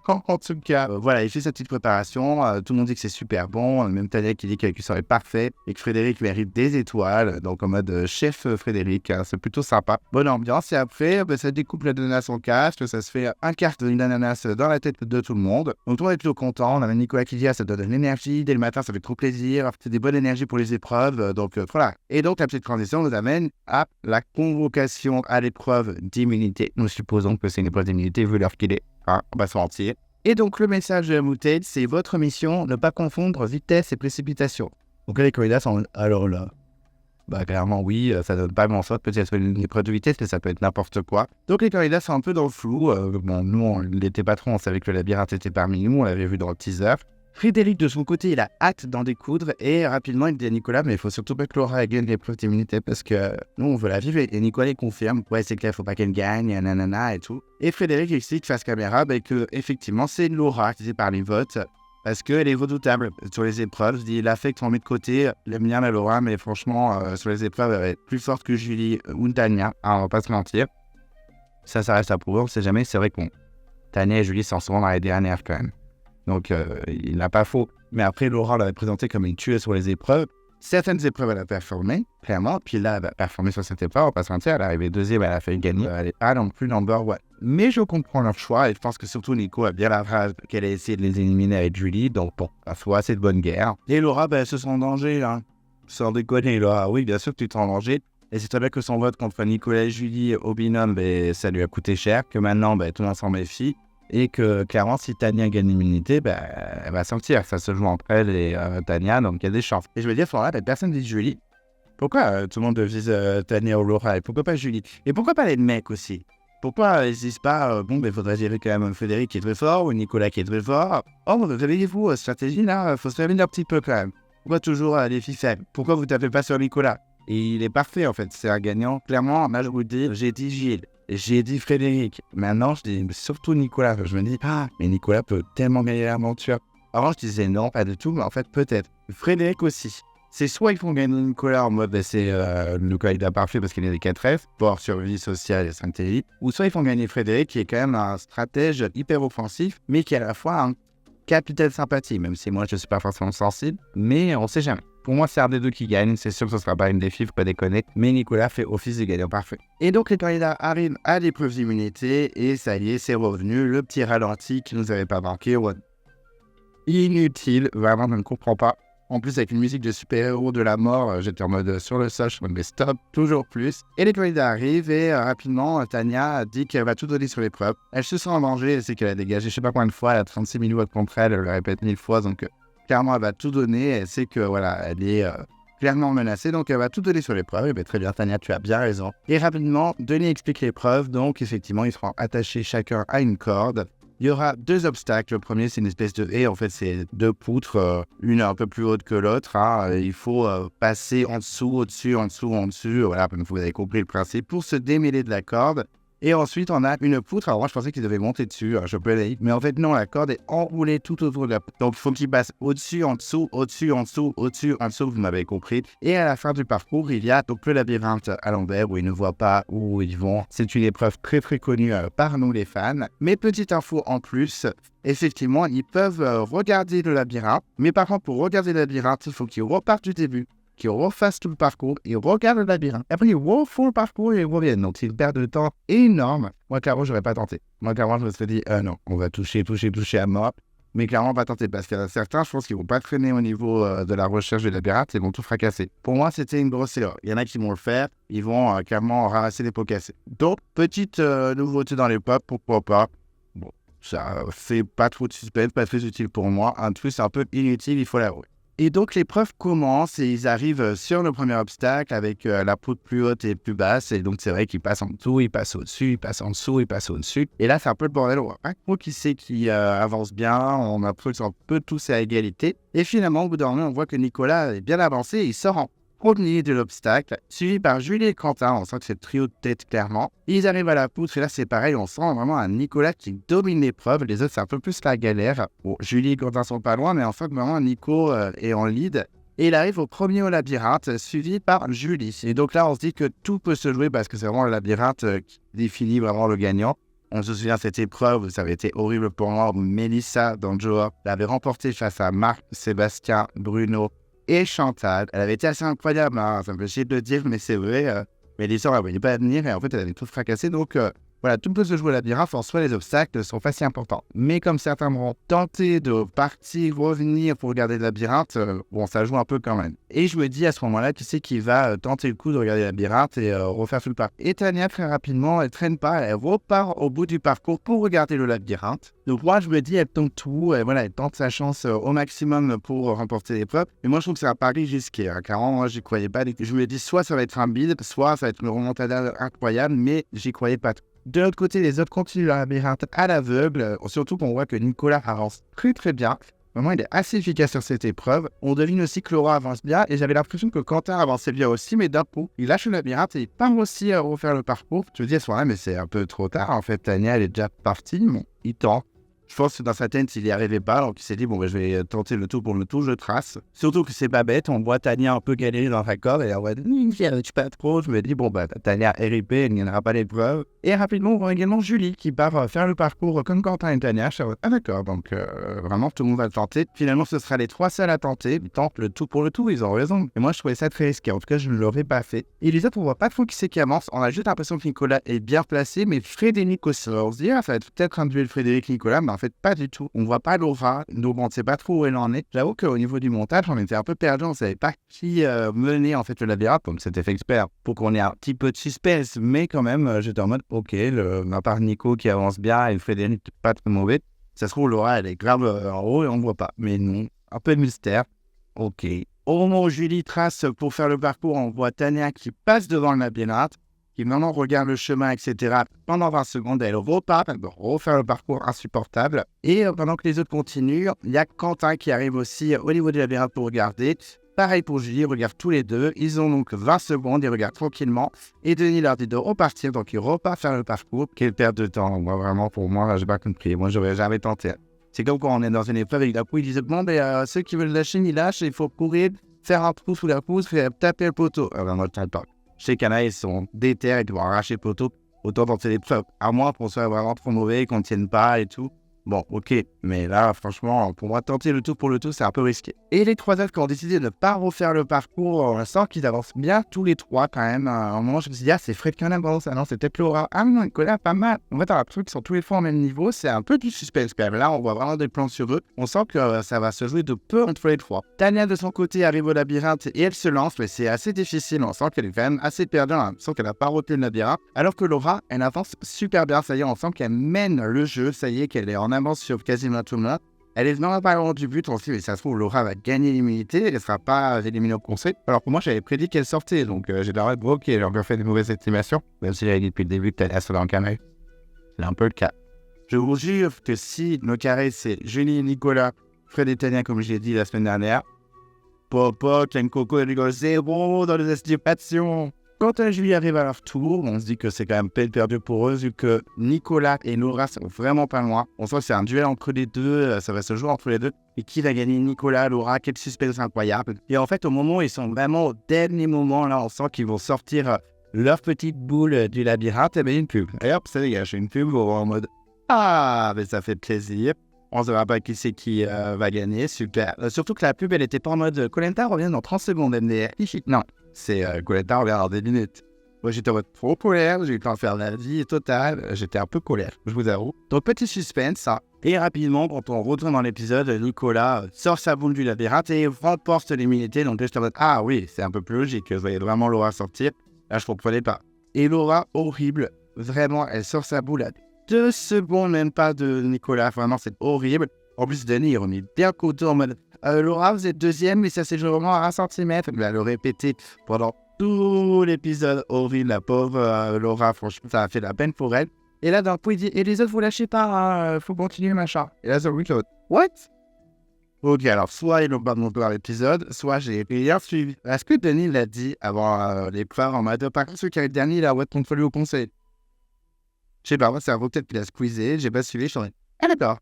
En tout cas, voilà, il fait sa petite préparation. Tout le monde dit que c'est super bon. Même Tania qui dit que la cuisson est parfaite et que Frédéric mérite des étoiles. Donc en mode chef Frédéric, hein, c'est plutôt sympa. Bonne ambiance. Et après, ça découpe l'ananas en casque. Ça se fait un quart d'une ananas dans la tête de tout le monde. Donc tout le monde est plutôt content. On a Nicolas qui dit ça donne de l'énergie. Dès le matin, ça fait trop plaisir. C'est des bonnes énergies pour les épreuves. Donc voilà. Et donc la petite transition nous amène à la convocation à l'épreuve d'immunité. Nous supposons que c'est une épreuve d'immunité vu l'heure qu'il est. Hein, on va se mentir. Et donc, le message de la moutarde, c'est votre mission, ne pas confondre vitesse et précipitation. Donc là, les candidats sont alors là. Bah, clairement, oui, ça donne pas grand-chose. Peut-être une épreuve de vitesse, mais ça peut être n'importe quoi. Donc, les candidats sont un peu dans le flou. Bon, nous, on n'était pas trop, on savait que le labyrinthe était parmi nous, on l'avait vu dans le teaser. Frédéric, de son côté, il a hâte d'en découdre et rapidement, il dit à Nicolas, mais il faut surtout pas que Laura gagne l'épreuve d'immunité parce que nous, on veut la vivre. Et Nicolas, il confirme, ouais, c'est clair, faut pas qu'elle gagne, nanana et tout. Et Frédéric explique face caméra que, effectivement, c'est Laura qui par les votes parce qu'elle est redoutable sur les épreuves. Il a fait qu'on met de côté, l'aime bien la Laura, mais franchement, sur les épreuves, elle est plus forte que Julie ou Tania, hein, on va pas se mentir. Ça reste à prouver, on sait jamais. C'est vrai qu'on Tania et Julie sont souvent dans les dernières quand même. Donc, il n'a pas faux. Mais après, Laura l'avait présenté comme une tueuse sur les épreuves. Certaines épreuves, elle a performé, clairement. Puis là, elle a performé sur cette épreuve, on va pas se mentir. Elle est arrivée deuxième, elle a fait gagner. Elle n'est pas non plus number one. Mais je comprends leur choix et je pense que surtout Nico a bien la phrase qu'elle a essayé de les éliminer avec Julie. Donc, bon, à soi, c'est de bonne guerre. Et Laura, elle se sent en danger, là. Sans déconner, Laura. Oui, bien sûr que tu te sens en danger. Et c'est très bien que son vote contre Nicolas et Julie au binôme, ça lui a coûté cher. Que maintenant, tout le monde s'en méfie. Et que clairement, si Tania gagne l'immunité, elle va sortir. Ça se joue entre elle et Tania, donc il y a des chances. Et je veux dire, personne ne dit Julie. Pourquoi tout le monde vise Tania ou Laura? Et pourquoi pas Julie? Et pourquoi pas les mecs aussi? Pourquoi ils disent pas, faudrait gérer quand même Frédéric qui est très fort ou Nicolas qui est très fort? Oh, réveillez-vous, stratégie là, faut se réveiller un petit peu quand même. Pourquoi toujours les filles faibles? Pourquoi vous tapez pas sur Nicolas? Et il est parfait en fait, c'est un gagnant. Clairement, là je vous le dis, j'ai dit Gilles. J'ai dit Frédéric. Maintenant, je dis surtout Nicolas. Je me dis, mais Nicolas peut tellement gagner l'aventure. Avant, je disais non, pas du tout, mais en fait, peut-être. Frédéric aussi. C'est soit ils font gagner Nicolas en mode, c'est le candidat parfait parce qu'il est des 4F, pour survie sociale et stratégie, ou soit ils font gagner Frédéric, qui est quand même un stratège hyper offensif, mais qui est à la fois un capitaine sympathie, même si moi, je ne suis pas forcément sensible, mais on ne sait jamais. Pour moi, c'est un des deux qui gagne. C'est sûr que ce ne sera pas une des filles, faut pas déconner. Mais Nicolas fait office de gagnant parfait. Et donc, les candidats arrivent à l'épreuve d'immunité. Et ça y est, c'est revenu. Le petit ralenti qui nous avait pas manqué. Ouais. Inutile. Vraiment, je ne comprends pas. En plus, avec une musique de super-héros de la mort, j'étais en mode sur le sol. Je me dis, mais stop, toujours plus. Et les candidats arrivent. Et rapidement, Tania dit qu'elle va tout donner sur l'épreuve. Elle se sent en danger. Elle sait qu'elle a dégagé, je sais pas combien de fois. Elle a 36 000 votes contre elle. Elle le répète 1000 fois. Donc, clairement, elle va tout donner. Elle sait que voilà, elle est clairement menacée, donc elle va tout donner sur l'épreuve. Et très bien, Tania, tu as bien raison. Et rapidement, Denis explique l'épreuve. Donc, effectivement, ils seront attachés chacun à une corde. Il y aura 2 obstacles. Le premier, c'est une espèce de haie. En fait, c'est 2 poutres, une un peu plus haute que l'autre. Hein. Il faut passer en dessous, au-dessus, en dessous, en dessus. Voilà, vous avez compris le principe. Pour se démêler de la corde. Et ensuite, on a une poutre. Alors moi, je pensais qu'ils devaient monter dessus. Je peux aller. Mais en fait, non, la corde est enroulée tout autour de la poutre. Donc, il faut qu'ils passent au-dessus, en dessous, au-dessus, en dessous, au-dessus, en dessous. Vous m'avez compris. Et à la fin du parcours, il y a donc le labyrinthe à l'envers où ils ne voient pas où ils vont. C'est une épreuve très, très connue par nous, les fans. Mais petite info en plus, effectivement, ils peuvent regarder le labyrinthe. Mais par contre, pour regarder le labyrinthe, il faut qu'ils repartent du début, qui refassent tout le parcours, ils regardent le labyrinthe. Après, ils refont le parcours et ils reviennent. Donc, c'est une perte de temps énorme. Moi, clairement, je n'aurais pas tenté. Moi, clairement, je me serais dit, non, on va toucher à mort. Mais clairement, pas tenter parce qu'il y en a certains, je pense qu'ils ne vont pas traîner au niveau de la recherche du labyrinthe, ils vont tout fracasser. Pour moi, c'était une grosse erreur. Il y en a qui vont le faire, ils vont clairement ramasser les pots cassés. Donc, petite nouveauté dans les pop, pourquoi pas. Bon, ça fait pas trop de suspense, pas très utile pour moi. Un truc, c'est un peu inutile, il faut l'avouer. Et donc l'épreuve commence et ils arrivent sur le premier obstacle avec la poutre plus haute et plus basse. Et donc c'est vrai qu'ils passent en dessous, ils passent au-dessus, ils passent en dessous, ils passent au-dessus. Et là c'est un peu le bordel, on voit pas trop qui c'est qui avance bien, on a l'impression qu'ils sont un peu tous à égalité. Et finalement au bout d'un moment on voit que Nicolas est bien avancé et il sort en premier de l'obstacle, suivi par Julie et Quentin. On sent que c'est le trio de tête clairement. Ils arrivent à la poutre et là c'est pareil, on sent vraiment un Nicolas qui domine l'épreuve. Les autres c'est un peu plus la galère. Bon, Julie et Quentin sont pas loin, mais en fait vraiment Nico est en lead. Et il arrive au premier au labyrinthe, suivi par Julie. Et donc là on se dit que tout peut se jouer parce que c'est vraiment le labyrinthe qui définit vraiment le gagnant. On se souvient de cette épreuve, ça avait été horrible pour moi. Mélissa dans Joe l'avait remporté face à Marc, Sébastien, Bruno et Chantal. Elle avait été assez incroyable, hein. Ça me fait chier de le dire, mais c'est vrai. Mélissa, elle ne voulait pas venir et en fait, elle avait tout fracassé. Donc, voilà, tout peut se jouer au labyrinthe. En soi, les obstacles sont pas si importants. Mais comme certains vont tenter de partir, revenir pour regarder le labyrinthe, bon, ça joue un peu quand même. Et je me dis à ce moment-là, tu sais qui va tenter le coup de regarder le labyrinthe et refaire tout le parcours. Et Tania, très rapidement, elle traîne pas, elle repart au bout du parcours pour regarder le labyrinthe. Donc moi, je me dis, elle tente tout, et voilà, elle tente sa chance au maximum pour remporter l'épreuve. Mais moi, je trouve que c'est un pari risqué, hein. Carrément, moi, j'y croyais pas. Je me dis, soit ça va être un bide, soit ça va être une remontada incroyable, mais j'y croyais pas trop. De l'autre côté, les autres continuent le labyrinthe à l'aveugle, surtout qu'on voit que Nicolas avance très très bien. Vraiment, il est assez efficace sur cette épreuve. On devine aussi que Laura avance bien, et j'avais l'impression que Quentin avançait bien aussi, mais d'un coup, il lâche le labyrinthe et il part aussi à refaire le parcours. Tu te dis à ce moment-là, mais c'est un peu trop tard, en fait, Tania, elle est déjà partie, bon, il tente. Je pense que dans sa tête, il n'y arrivait pas, donc il s'est dit, bon, ben, je vais tenter le tout pour le tout, je trace. Surtout que c'est pas bête, on voit Tania un peu galérer dans sa corde, et on va dire, j'y arrive pas trop. Je me dis, bon, bah, Tania RIP, il n'y en aura pas d'épreuve. Et rapidement, on voit également Julie qui part faire le parcours comme Quentin et Tania. Je suis ah d'accord, donc vraiment, tout le monde va le tenter. Finalement, ce sera les trois seuls à tenter. Ils tentent le tout pour le tout, ils ont raison. Et moi, je trouvais ça très risqué. En tout cas, je ne l'aurais pas fait. Et les autres, on voit pas trop qui c'est qui avance. On a juste l'impression que Nicolas est bien placé, mais Frédéric aussi. Alors, on se dit, ah, ça va être peut-être un duel Frédéric-Nicolas, mais en fait, pas du tout. On voit pas Laura, donc on ne sait pas trop où elle en est. J'avoue qu'au niveau du montage, on était un peu perdu, on ne savait pas qui menait en fait le labyrinthe, comme c'était fait exprès pour qu'on ait un petit peu de suspense, mais quand même, j'étais en mode, ok, à part Nico qui avance bien et Frédéric pas très mauvais, ça se trouve Laura elle est grave en haut et on ne voit pas, mais non, un peu de mystère, ok. Au moment où Julie trace pour faire le parcours, on voit Tania qui passe devant le labyrinthe, qui maintenant regarde le chemin, etc. Pendant 20 secondes, elle repart, elle doit refaire le parcours insupportable. Et pendant que les autres continuent, il y a Quentin qui arrive aussi au niveau du labyrinthe pour regarder. Pareil pour Julie, ils regardent tous les deux. Ils ont donc 20 secondes, ils regardent tranquillement. Et Denis leur dit de repartir, donc ils repartent faire le parcours. Quelle perte de temps, moi vraiment, pour moi, j'ai pas compris. Moi, j'aurais jamais tenté. C'est comme quand on est dans une épreuve et d'un coup, ils disent bon, ben, ceux qui veulent lâcher, ils lâchent, il faut courir, faire un trou sous la pousse, taper le poteau. Alors, moi, je ne pas. Chez Cana, ils sont déter et ils vont arracher le poteau. Autant tenter l'épreuve. À moins qu'on soit vraiment trop mauvais, qu'on ne tienne pas et tout. Bon, ok, mais là, franchement, pour moi, tenter le tout pour le tout, c'est un peu risqué. Et les trois autres qui ont décidé de ne pas refaire le parcours, on sent qu'ils avancent bien tous les trois quand même. À un moment, je me suis dit, ah, c'est Fred qui en avance, ah non, c'est peut-être Laura. Ah non, Nicolas, pas mal. En fait, on a l'impression qu'ils sont tous les trois au même niveau, c'est un peu du suspense quand même. Là, on voit vraiment des plans sur eux. On sent que ça va se jouer de peu entre les trois. Tania, de son côté, arrive au labyrinthe et elle se lance, mais c'est assez difficile. On sent qu'elle est quand même assez perdue, on sent qu'elle n'a pas retenu le labyrinthe. Alors que Laura, elle avance super bien, ça y est, on sent qu'elle mène le jeu, ça y est, qu'elle est en avance sur quasiment tout le monde. Elle est vraiment pas loin du but, on se dit, mais ça se trouve, Laura va gagner l'immunité, elle ne sera pas éliminée au conseil. Alors que moi, j'avais prédit qu'elle sortait, donc j'ai l'air de ok, elle a encore fait de mauvaises estimations, même si j'avais dit depuis le début que Tania serait dans le carré. C'est un peu le cas. Je vous jure que si le carré, c'est Julie et Nicolas, Fred et Tania, comme j'ai dit la semaine dernière, Popo, Ken Coco et Rigole, zéro dans les estimations. Quand Julie arrive à leur tour, on se dit que c'est quand même peine perdue pour eux, vu que Nicolas et Laura sont vraiment pas loin. On sent que c'est un duel entre les deux, ça va se jouer entre les deux. Et qui va gagner, Nicolas, Laura? Quel suspense incroyable. Et en fait, au moment où ils sont vraiment au dernier moment, là, on sent qu'ils vont sortir leur petite boule du labyrinthe, et bien une pub. Et hop, ça dégage, une pub en mode « Ah, mais ça fait plaisir ». On ne saura pas qui c'est qui va gagner, super. Surtout que la pub, elle n'était pas en mode « Colenta revient dans 30 secondes, MDR ». Non. C'est Coletta revient dans des minutes. Moi, j'étais en mode trop colère, j'ai eu le temps de faire la vie totale, j'étais un peu colère, je vous avoue. Donc, petit suspense, ça. Et rapidement, quand on retourne dans l'épisode, Nicolas sort sa boule du labyrinthe et remporte l'immunité. Donc, là, j'étais en mode, ah oui, c'est un peu plus logique, je voyais vraiment Laura sortir. Là, je comprenais pas. Et Laura, horrible, vraiment, elle sort sa boule à 2 secondes, même pas de Nicolas, vraiment, c'est horrible. En plus, Denis, il remet bien coteau en mode Laura, vous êtes deuxième, mais ça s'est joué vraiment à 1 centimètre. Elle va le répéter pendant tout l'épisode horrible, la pauvre Laura. Franchement, ça a fait la peine pour elle. Et là, d'un coup, il dit, et les autres, vous lâchez pas, faut continuer, machin. Et là, sur Claude, what? Ok, alors, soit ils n'ont pas montré dans l'épisode, soit j'ai rien suivi. Est-ce que Denis l'a dit avant les pleurs en mode, par contre, celui qui a le dernier, il a ouais contre lui au conseil? Je sais pas, moi, c'est un peut-être qu'il a squeezé, j'ai pas suivi, je suis en mode, ah d'accord.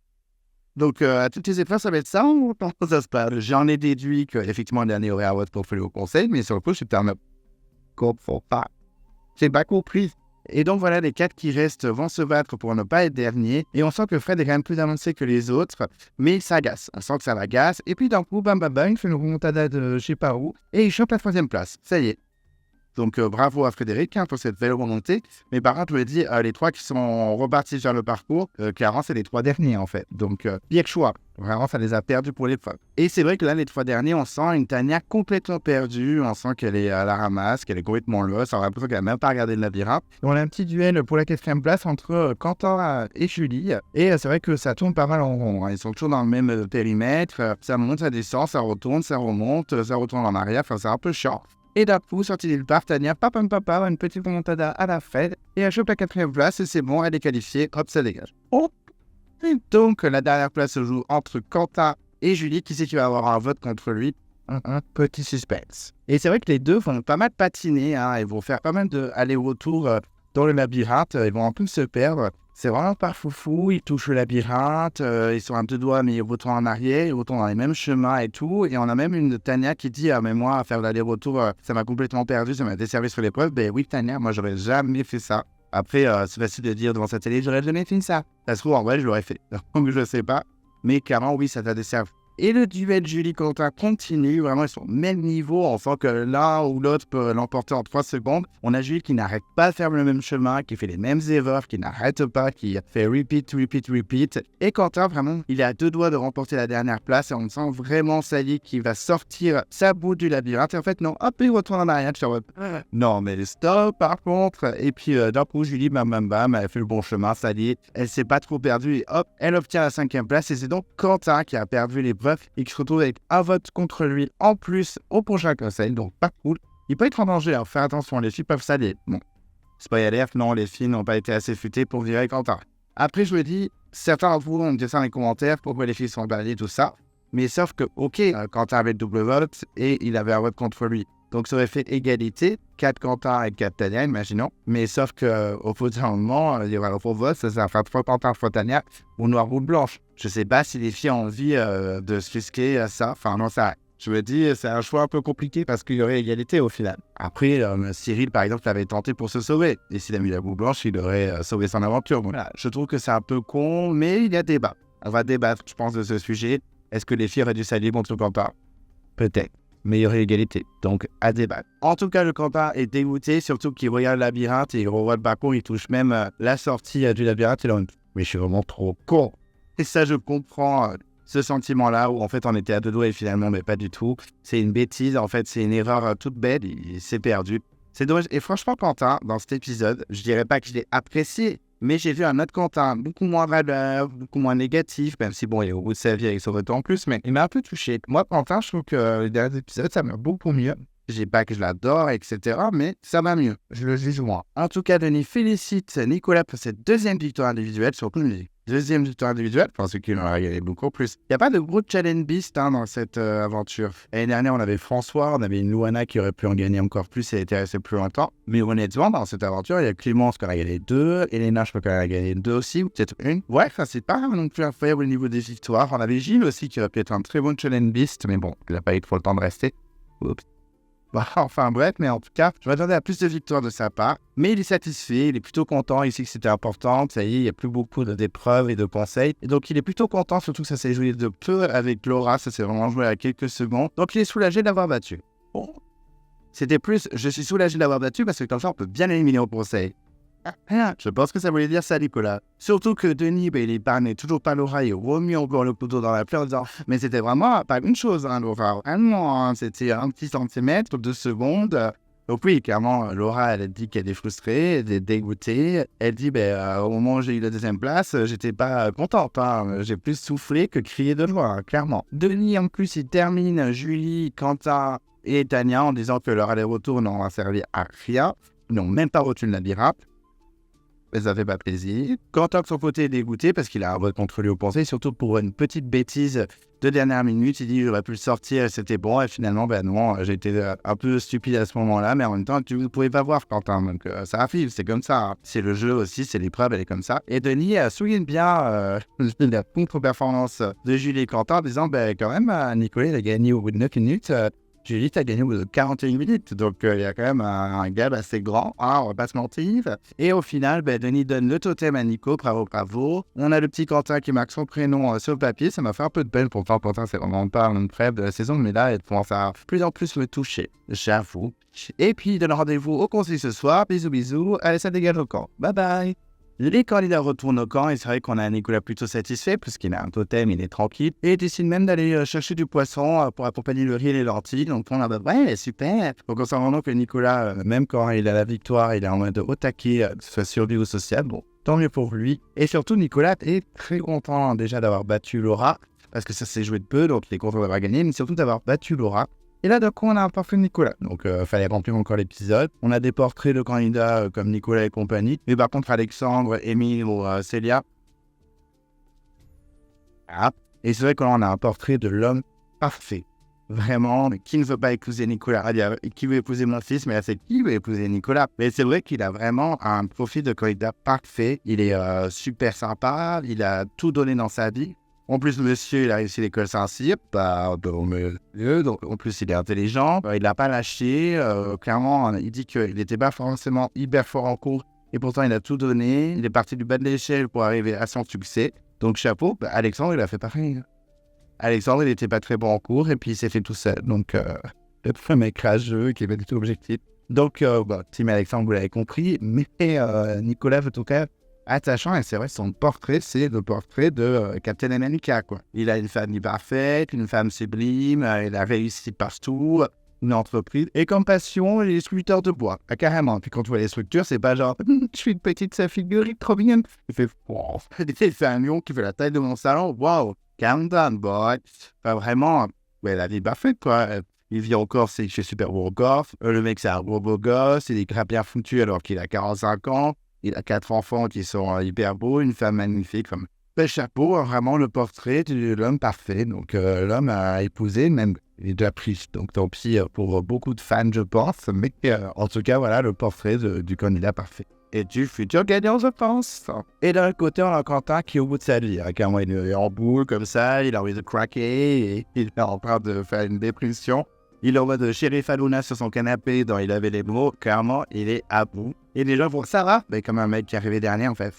Donc, à toutes les épreuves, ça va être ça ou comment ça se passe? J'en ai déduit qu'effectivement, le dernier aurait un vote pour lui au conseil, mais sur le coup, je suis tellement comprends pas. J'ai pas compris. Et donc voilà, les 4 qui restent vont se battre pour ne pas être derniers. Et on sent que Fred est quand même plus avancé que les autres, mais il s'agace. On sent que ça l'agace. Et puis d'un coup, bam bam bam, il fait une remontada de je sais pas où. Et il chope la 3e place. Ça y est. Donc bravo à Frédéric pour cette belle remontée. Mais par contre, je me dis, les 3 qui sont repartis vers le parcours, clairement, c'est les 3 derniers en fait. Donc pire choix. Vraiment, ça les a perdus pour l'épreuve. Et c'est vrai que là, les 3 derniers, on sent une Tania complètement perdue. On sent qu'elle est à la ramasse, qu'elle est complètement lost. On a l'impression qu'elle n'a même pas regardé le labyrinthe. Et on a un petit duel pour la 4e place entre Quentin et Julie. Et c'est vrai que ça tourne pas mal en rond. Ils sont toujours dans le même périmètre. Ça monte, ça descend, ça retourne, ça remonte, ça retourne en arrière. Enfin, c'est un peu chiant. Et d'un coup, sortie nulle part, Tania, papa, une petite remontada à la Fred. Et elle chope la 4e place et c'est bon, elle est qualifiée. Hop, ça dégage. Oh. Et donc, la dernière place se joue entre Quentin et Julie. Qui sait qui va avoir un vote contre lui? Un petit suspense. Et c'est vrai que les deux vont pas mal patiner. Ils vont faire pas mal d'aller-retour dans le labyrinthe. Ils vont un peu se perdre. C'est vraiment pas foufou. Ils touchent le labyrinthe. Ils sont à 2 doigts, mais ils retournent en arrière. Ils retournent dans les mêmes chemins et tout. Et on a même une Tania qui dit mais moi, à faire l'aller-retour, ça m'a complètement perdu. Ça m'a desservi sur l'épreuve. Ben oui, Tania, moi, j'aurais jamais fait ça. Après, c'est facile de dire devant sa télé, j'aurais jamais fait ça. Ça se trouve, en vrai, je l'aurais fait. Donc, je sais pas. Mais clairement, oui, ça t'a desservi. Et le duel Julie-Quentin continue. Vraiment, ils sont au même niveau. On sent que l'un ou l'autre peut l'emporter en 3 secondes. On a Julie qui n'arrête pas de faire le même chemin, qui fait les mêmes erreurs, qui n'arrête pas, qui fait repeat. Et Quentin, vraiment, il est à 2 doigts de remporter la dernière place. Et on sent vraiment Sally qui va sortir sa boule du labyrinthe. Et en fait, non, hop, il retourne en arrière. Non, mais stop, par contre. Et puis, d'un coup, Julie, bam, elle fait le bon chemin. Sally, elle s'est pas trop perdue. Et hop, elle obtient la 5e place. Et c'est donc Quentin qui a perdu l'épreuve et qui se retrouve avec un vote contre lui en plus au prochain conseil, donc pas cool. Il peut être en danger, faire attention, les filles peuvent s'aller. Bon, spoiler alert, non, les filles n'ont pas été assez futées pour virer Quentin. Après, je me dis, certains d'entre vous vont me dire ça dans les commentaires, pourquoi les filles sont balayées, tout ça. Mais sauf que, ok, Quentin avait le double vote et il avait un vote contre lui. Donc ça aurait fait égalité, 4 Quentin et 4 Tania, imaginons. Mais sauf qu'au bout d'un moment, il y aura le faux vote, ça va faire 3 Quentin, 3 Tania, ou noir ou blanche. Je sais pas si les filles ont envie de se risquer à ça. Enfin, non, ça. Je me dis, c'est un choix un peu compliqué parce qu'il y aurait égalité au final. Après, Cyril, par exemple, l'avait tenté pour se sauver. Et s'il a mis la boule blanche, il aurait sauvé son aventure. Voilà. Je trouve que c'est un peu con, mais il y a débat. On va débattre, je pense, de ce sujet. Est-ce que les filles auraient dû s'allier contre Quentin? Peut-être. Mais il y aurait égalité. Donc, à débattre. En tout cas, le Quentin est dégoûté, surtout qu'il regarde le labyrinthe et il revoit le parcours. Il touche même la sortie du labyrinthe. Et là, mais je suis vraiment trop con. Et ça, je comprends ce sentiment-là où en fait on était à 2 doigts et finalement, mais pas du tout. C'est une bêtise, en fait, c'est une erreur toute bête. Il s'est perdu. C'est dommage. Et franchement, Quentin, dans cet épisode, je dirais pas que je l'ai apprécié, mais j'ai vu un autre Quentin beaucoup moins valeur, beaucoup moins négatif, même si bon, il est au bout de sa vie avec son retour en plus, mais il m'a un peu touché. Moi, Quentin, je trouve que les derniers épisodes, ça m'a beaucoup mieux. Je dis pas que je l'adore, etc., mais ça va mieux. Je le juge moins. En tout cas, Denis félicite Nicolas pour cette 2e victoire individuelle, surtout une 2e victoire individuelle. Je pense qu'il en a gagné beaucoup plus. Il n'y a pas de gros challenge beast dans cette aventure. L'année dernière, on avait François, on avait une Louana qui aurait pu en gagner encore plus et était restée plus longtemps. Mais honnêtement, dans cette aventure, il y a Clémence qui en a gagné 2, Elena, je crois qu'elle en a gagné 2 aussi, ou peut-être 1. Ouais, ça c'est pas non plus incroyable au niveau des victoires. On avait Gilles aussi qui aurait pu être un très bon challenge beast, mais bon, il n'a pas eu trop le temps de rester. Oups. Bon, enfin bref, mais en tout cas, je m'attendais à plus de victoires de sa part. Mais il est satisfait, il est plutôt content, il sait que c'était important. Ça y est, il n'y a plus beaucoup d'épreuves et de conseils. Et donc il est plutôt content, surtout que ça s'est joué de peu avec Laura. Ça s'est vraiment joué à quelques secondes. Donc il est soulagé d'avoir battu. Bon. C'était plus, je suis soulagé d'avoir battu parce que comme ça, on peut bien éliminer au conseil. Je pense que ça voulait dire ça, Nicolas. Surtout que Denis, il épargne toujours pas Laura, il remet encore le couteau dans la plaie en disant mais c'était vraiment pas une chose, Laura. Vraiment, c'était un petit centimètre, 2 secondes. Donc oui, clairement, Laura, elle dit qu'elle est frustrée, elle est dégoûtée. Elle dit, au moment où j'ai eu la deuxième place, j'étais pas contente. Hein. J'ai plus soufflé que crié de joie, hein, clairement. Denis, en plus, il termine Julie, Quentin et Tania en disant que leur aller-retour n'aura servi à rien. Ils n'ont même pas retenu la miracle. Mais ça fait pas plaisir. Quentin, de son côté, est dégoûté parce qu'il a un vote contre lui au pensée, surtout pour une petite bêtise de dernière minute. Il dit j'aurais pu le sortir, c'était bon. Et finalement, non, j'ai été un peu stupide à ce moment-là. Mais en même temps, tu ne pouvais pas voir Quentin. Donc ça arrive, c'est comme ça. Hein. C'est le jeu aussi, c'est l'épreuve, elle est comme ça. Et Denis souligne bien la contre-performance de Julie et Quentin en disant quand même, Nicolas, il a gagné au bout de 9 minutes. Julie, t'as gagné au bout de 41 minutes, donc il y a quand même un gap assez grand, hein, on va pas se mentir. Et au final, Denis donne le totem à Nico, bravo, bravo. On a le petit Quentin qui marque son prénom sur le papier, ça m'a fait un peu de peine, pourtant Quentin c'est vraiment pas un prêt de la saison, mais là, elle commence à plus en plus me toucher, j'avoue. Et puis, il donne rendez-vous au conseil ce soir, bisous bisous, allez ça dégage au camp, bye bye. Les candidats retournent au camp et c'est vrai qu'on a un Nicolas plutôt satisfait puisqu'il a un totem, il est tranquille et il décide même d'aller chercher du poisson pour accompagner le riz et les lentilles. Donc on a ouais, super. Donc on sent vraiment que Nicolas, même quand il a la victoire, il est en mode au taquet, que ce soit survie ou social. Bon, tant mieux pour lui. Et surtout, Nicolas est très content déjà d'avoir battu Laura parce que ça s'est joué de peu, donc il est content d'avoir gagné, mais surtout d'avoir battu Laura. Et là, d'un coup, on a un portrait de Nicolas. Donc, fallait remplir encore l'épisode. On a des portraits de candidats comme Nicolas et compagnie. Mais par contre, Alexandre, Émile ou Célia. Ah. Et c'est vrai qu'on a un portrait de l'homme parfait. Vraiment, mais qui ne veut pas épouser Nicolas? Qui veut épouser mon fils? Mais là, c'est qui veut épouser Nicolas? Mais c'est vrai qu'il a vraiment un profil de candidat parfait. Il est super sympa. Il a tout donné dans sa vie. En plus, monsieur, il a réussi l'école Saint-Cyr, donc en plus, il est intelligent, il n'a pas lâché, clairement, il dit qu'il n'était pas forcément hyper fort en cours, et pourtant, il a tout donné, il est parti du bas de l'échelle pour arriver à son succès, donc chapeau, Alexandre, il a fait pareil. Alexandre, il n'était pas très bon en cours, et puis il s'est fait tout seul, donc le mec rageux, qui n'est pas du tout objectif. Donc, Team Alexandre, vous l'avez compris, mais Nicolas, en tout cas, attachant, et c'est vrai, son portrait, c'est le portrait de Captain America, quoi. Il a une famille parfaite, une femme sublime, il a réussi partout, une entreprise. Et comme passion, il est sculpteur de bois, carrément. Puis quand tu vois les structures, c'est pas genre, je suis une petite figurine trop mignonne. Il fait, wow. Il fait un lion qui fait la taille de mon salon, wow, calm down, boy. Enfin, vraiment, la vie est parfaite, quoi. Il vit encore chez Super Bourgoff. Le mec, c'est un beau gosse, il est grave bien foutu alors qu'il a 45 ans. Il a 4 enfants qui sont hyper beaux, une femme magnifique. Bel chapeau, vraiment le portrait de l'homme parfait. Donc l'homme a épousé, même il est déjà pris. Donc tant pis pour beaucoup de fans, je pense. Mais en tout cas, voilà le portrait du candidat parfait. Et du futur gagnant, je pense. Et d'un côté, on a Quentin qui est au bout de sa vie. Carrément, il est en boule comme ça, il a envie de craquer, et il est en train de faire une dépression. Il est en mode Sheriff Aluna sur son canapé, dont il avait les mots. Clairement, il est à bout. Et les gens vont, ça va? Comme un mec qui est arrivé dernier, en fait.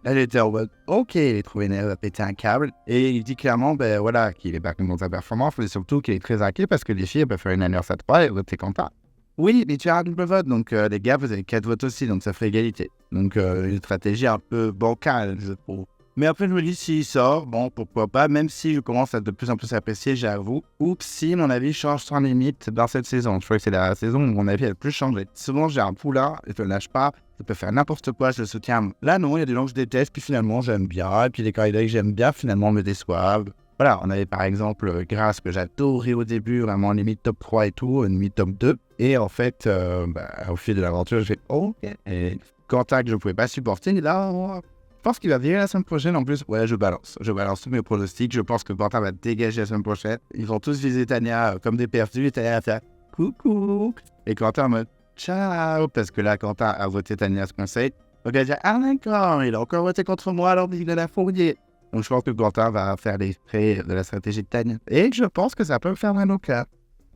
Là, il était en mode, ok, il est trouvé nerveux à péter un câble. Et il dit clairement, qu'il est pas content de sa performance, mais surtout qu'il est très inquiet parce que les filles peuvent faire une alliance à 3 et t'es content. Oui, mais tu as un double vote, donc les gars, vous avez 4 votes aussi, donc ça fait égalité. Donc, une stratégie un peu bancale, je trouve. Mais après, je me dis, s'il sort, bon, pourquoi pas, même si je commence à de plus en plus apprécier, j'avoue. Ou si mon avis change sans limite dans cette saison. Je crois que c'est la saison où mon avis a le plus changé. Souvent, j'ai un poulain, je ne le lâche pas, je peux faire n'importe quoi, je le soutiens. Là, non, il y a des gens que je déteste, puis finalement, j'aime bien. Et puis les candidats que j'aime bien, finalement, me déçoivent. Voilà, on avait par exemple Grace, que j'adorais au début, vraiment limite top 3 et tout, limite top 2. Et en fait, au fil de l'aventure, je fais OK. Et Quentin, que je ne pouvais pas supporter, là, je pense qu'il va virer la semaine prochaine. En plus, ouais, je balance tous mes pronostics. Je pense que Quentin va dégager la semaine prochaine. Ils vont tous viser Tania comme des perdus. Et Tania va faire coucou. Et Quentin en mode ciao. Parce que là, Quentin a voté Tania à ce conseil. Donc il va dire ah d'accord, il a encore voté contre moi alors qu'il a fournier. Donc je pense que Quentin va faire les frais de la stratégie de Tania. Et je pense que ça peut me faire mal au cœur.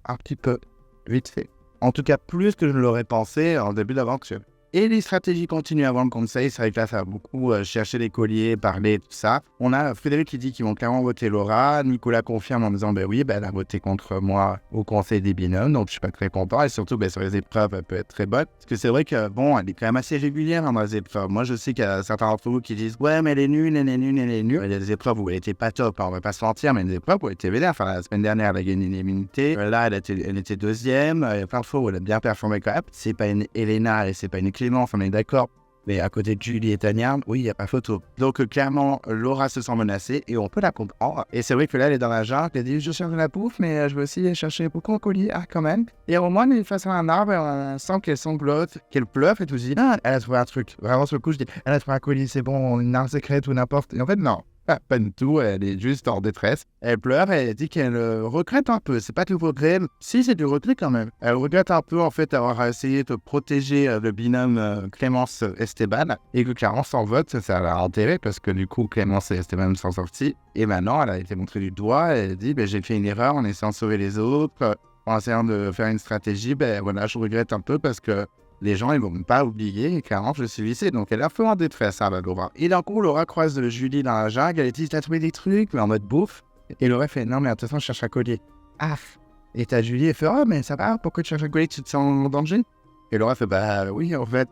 Un petit peu. Vite fait. En tout cas, plus que je ne l'aurais pensé en début d'aventure. Et les stratégies continuent avant le conseil. C'est vrai que là, ça va beaucoup chercher les colliers, parler, tout ça. On a Frédéric qui dit qu'ils vont clairement voter Laura. Nicolas confirme en disant, oui, elle a voté contre moi au conseil des binômes. Donc, je suis pas très content. Et surtout, sur les épreuves, elle peut être très bonne. Parce que c'est vrai que, elle est quand même assez régulière dans les épreuves. Moi, je sais qu'il y a certains d'entre vous qui disent, ouais, mais elle est nulle, elle est nulle, elle est nulle. Il y a des épreuves où elle était pas top, on va pas se mentir, mais des épreuves où elle était vénère. Enfin, la semaine dernière, elle a gagné une immunité. Là, elle était deuxième. Il y a plein de fois où elle a bien performé quand même. C'est pas une Elena et c'est pas une Clémence, on est d'accord. Mais à côté de Julie et Tania, oui, il n'y a pas photo. Donc, clairement, Laura se sent menacée et on peut la comprendre. Et c'est vrai que là, elle est dans la jungle, elle dit, je cherche de la bouffe, mais je veux aussi chercher beaucoup de colis, quand même. Et au moins, elle est face à un arbre, on sent qu'elle sanglote, qu'elle pleure et tout. Je dis, elle a trouvé un truc. Vraiment, sur le coup, je dis, elle a trouvé un colis, c'est bon, une arme secrète ou n'importe. Et en fait, non. Pas du tout, elle est juste en détresse. Elle pleure et elle dit qu'elle regrette un peu. C'est pas du regret, si c'est du regret quand même. Elle regrette un peu en fait avoir essayé de protéger le binôme Clémence Esteban et que clairement sans vote, ça l'a enterré parce que du coup Clémence et Esteban sont sortis. Et maintenant, elle a été montrée du doigt et elle dit j'ai fait une erreur en essayant de sauver les autres, en essayant de faire une stratégie. Voilà, je regrette un peu parce que les gens, ils vont pas oublier, clairement, je suis lycée. Donc, elle a fait en détresse, la Laura. Et d'un coup, Laura croise Julie dans la jungle. Elle dit, t'as trouvé des trucs, mais en mode bouffe. Et Laura fait, non, mais attention, je cherche un collier. Ah. Et t'as Julie, elle fait, oh, mais ça va, pourquoi tu cherches un collier, tu te sens en danger? Et Laura fait, oui, en fait.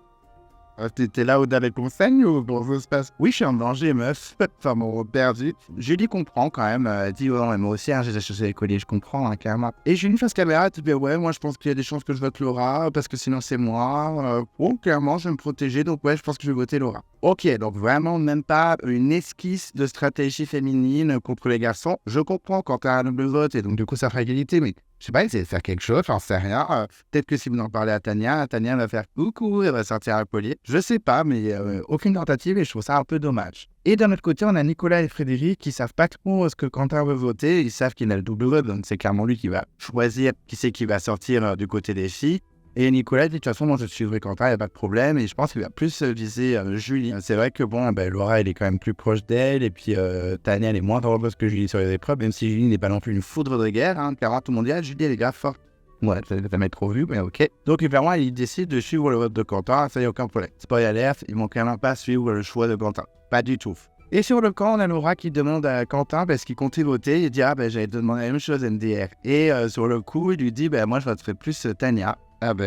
T'es là au dernier conseil ou comment ça se passe? Oui, je suis en danger, meuf. Enfin, bon, perdu. Julie comprend quand même. Elle dit, ouais, mais moi aussi, j'ai cherché les colliers, je comprends, carrément. Et Julie face caméra, elle te dit, ouais, moi, je pense qu'il y a des chances que je vote Laura, parce que sinon, c'est moi. Clairement, je vais me protéger, donc ouais, je pense que je vais voter Laura. Ok, donc vraiment, même pas une esquisse de stratégie féminine contre les garçons. Je comprends quand t'as un double vote, et donc, du coup, ça fera égalité, mais je sais pas, essayer de faire quelque chose, j'en sais rien. Peut-être que si vous en parlez à Tania va faire coucou, elle va sortir un collier. Je sais pas, mais aucune tentative et je trouve ça un peu dommage. Et d'un autre côté, on a Nicolas et Frédéric qui savent pas trop ce que Quentin veut voter. Ils savent qu'il a le double vote, donc c'est clairement lui qui va choisir qui c'est qui va sortir du côté des filles. Et Nicolas dit de toute façon, moi je suivrai Quentin, il n'y a pas de problème. Et je pense qu'il va plus viser Julie. C'est vrai que Laura, elle est quand même plus proche d'elle. Et puis Tania, elle est moins dangereuse que Julie sur les épreuves, même si Julie n'est pas non plus une foudre de guerre. Clairement, tout le monde dit, Julie, elle est grave forte. Ouais, ça va m'être trop vu, mais ok. Donc, clairement, il décide de suivre le vote de Quentin. Ça y a aucun problème. Spoiler alert, ils vont quand même pas suivre le choix de Quentin. Pas du tout. Et sur le camp, on a Laura qui demande à Quentin parce qu'il comptait voter. Il dit, j'allais te demander la même chose, NDR. Et sur le coup, il lui dit, moi, je voterai plus Tania.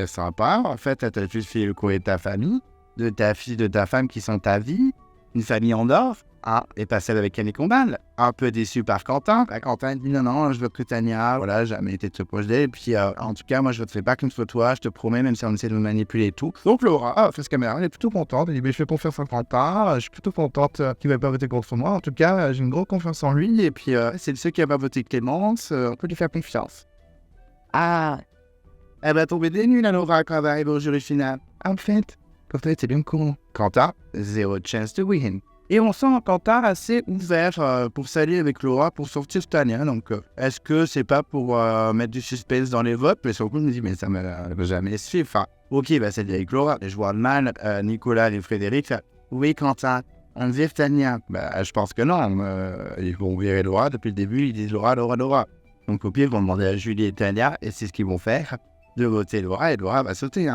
Sympa. En fait, t'as juste fait le courrier de ta famille, de ta fille, de ta femme qui sont ta vie, une famille en or, et pas celle avec Annie Combal. Un peu déçu par Quentin. Quentin dit non, je veux que Tania, voilà, jamais été de proche d'elle. Et puis, en tout cas, moi, je voterai pas contre toi, je te promets, même si on essaie de me manipuler et tout. Donc, Laura, face caméra, elle est plutôt contente. Elle dit, je fais confiance en Quentin, je suis plutôt contente qu'il va pas voter contre moi. En tout cas, j'ai une grosse confiance en lui. Et puis, c'est ceux qui n'ont pas voté Clémence, on peut lui faire confiance. Elle va tomber des nuls, Laura, quand elle va arriver au jury final. En fait, Quentin était bien con. Quentin, zéro chance to win. Et on sent Quentin assez ouvert pour s'allier avec Laura pour sortir Tania. Donc, est-ce que c'est pas pour mettre du suspense dans les votes? Mais sur le coup, je me dis, mais ça ne va jamais suivre. Enfin, ok, il va s'allier avec Laura. Et je vois mal Nicolas et Frédéric faire, oui, Quentin, on vire Tania. Je pense que non. Ils vont virer Laura. Depuis le début, ils disent Laura. Donc, au pire, ils vont demander à Julie et Tania, et c'est ce qu'ils vont faire, de voter Laura, et Laura va sauter,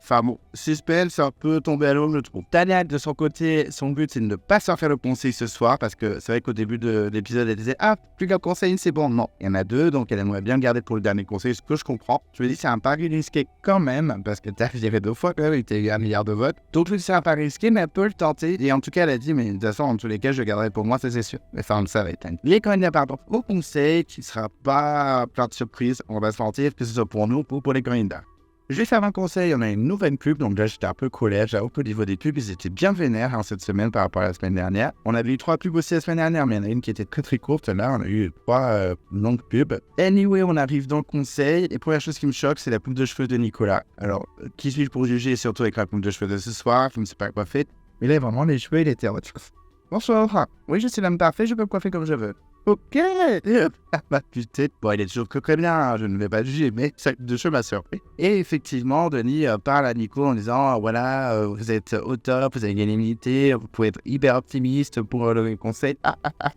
Enfin bon, suspense, un peu tombé à l'eau, je trouve. Tania, de son côté, son but, c'est de ne pas sortir le conseil ce soir, parce que c'est vrai qu'au début de l'épisode, elle disait, plus qu'un conseil, c'est bon. Non, il y en a deux, donc elle aimerait bien le garder pour le dernier conseil, ce que je comprends. Je me dis, c'est un pari risqué quand même, parce que t'as viré 2 fois, quand même, il y a eu 1 milliard de votes. Donc je me dis, c'est un pari risqué, mais elle peut le tenter. Et en tout cas, elle a dit, mais de toute façon, en tous les cas, je le garderai pour moi, ça c'est sûr. Mais ça, on le savait. Les candidats, pardon, au conseil, qui sera pas plein de surprises, on va se mentir, que ce soit pour nous ou pour les candidats. Je vais faire un conseil, on a une nouvelle pub, donc là j'étais un peu colère, j'avoue qu'au niveau des pubs, ils étaient bien vénères cette semaine par rapport à la semaine dernière. On avait eu 3 pubs aussi la semaine dernière, mais il y en a une qui était très très courte, là on a eu 3 longues pubs. Anyway, on arrive dans le conseil, et première chose qui me choque, c'est la coupe de cheveux de Nicolas. Alors, qui suis-je pour juger, surtout avec la coupe de cheveux de ce soir, je ne sais pas quoi faire, mais là vraiment les cheveux, il était en mode, bonsoir, oui je suis l'homme parfait, je peux me coiffer comme je veux. Ok. Putain. Bon, il est toujours très bien, je ne vais pas juger, mais ça de cheveux m'a surpris. Et effectivement, Denis parle à Nico en disant, voilà, vous êtes au top, vous avez gagné l'immunité, vous pouvez être hyper optimiste pour le conseil.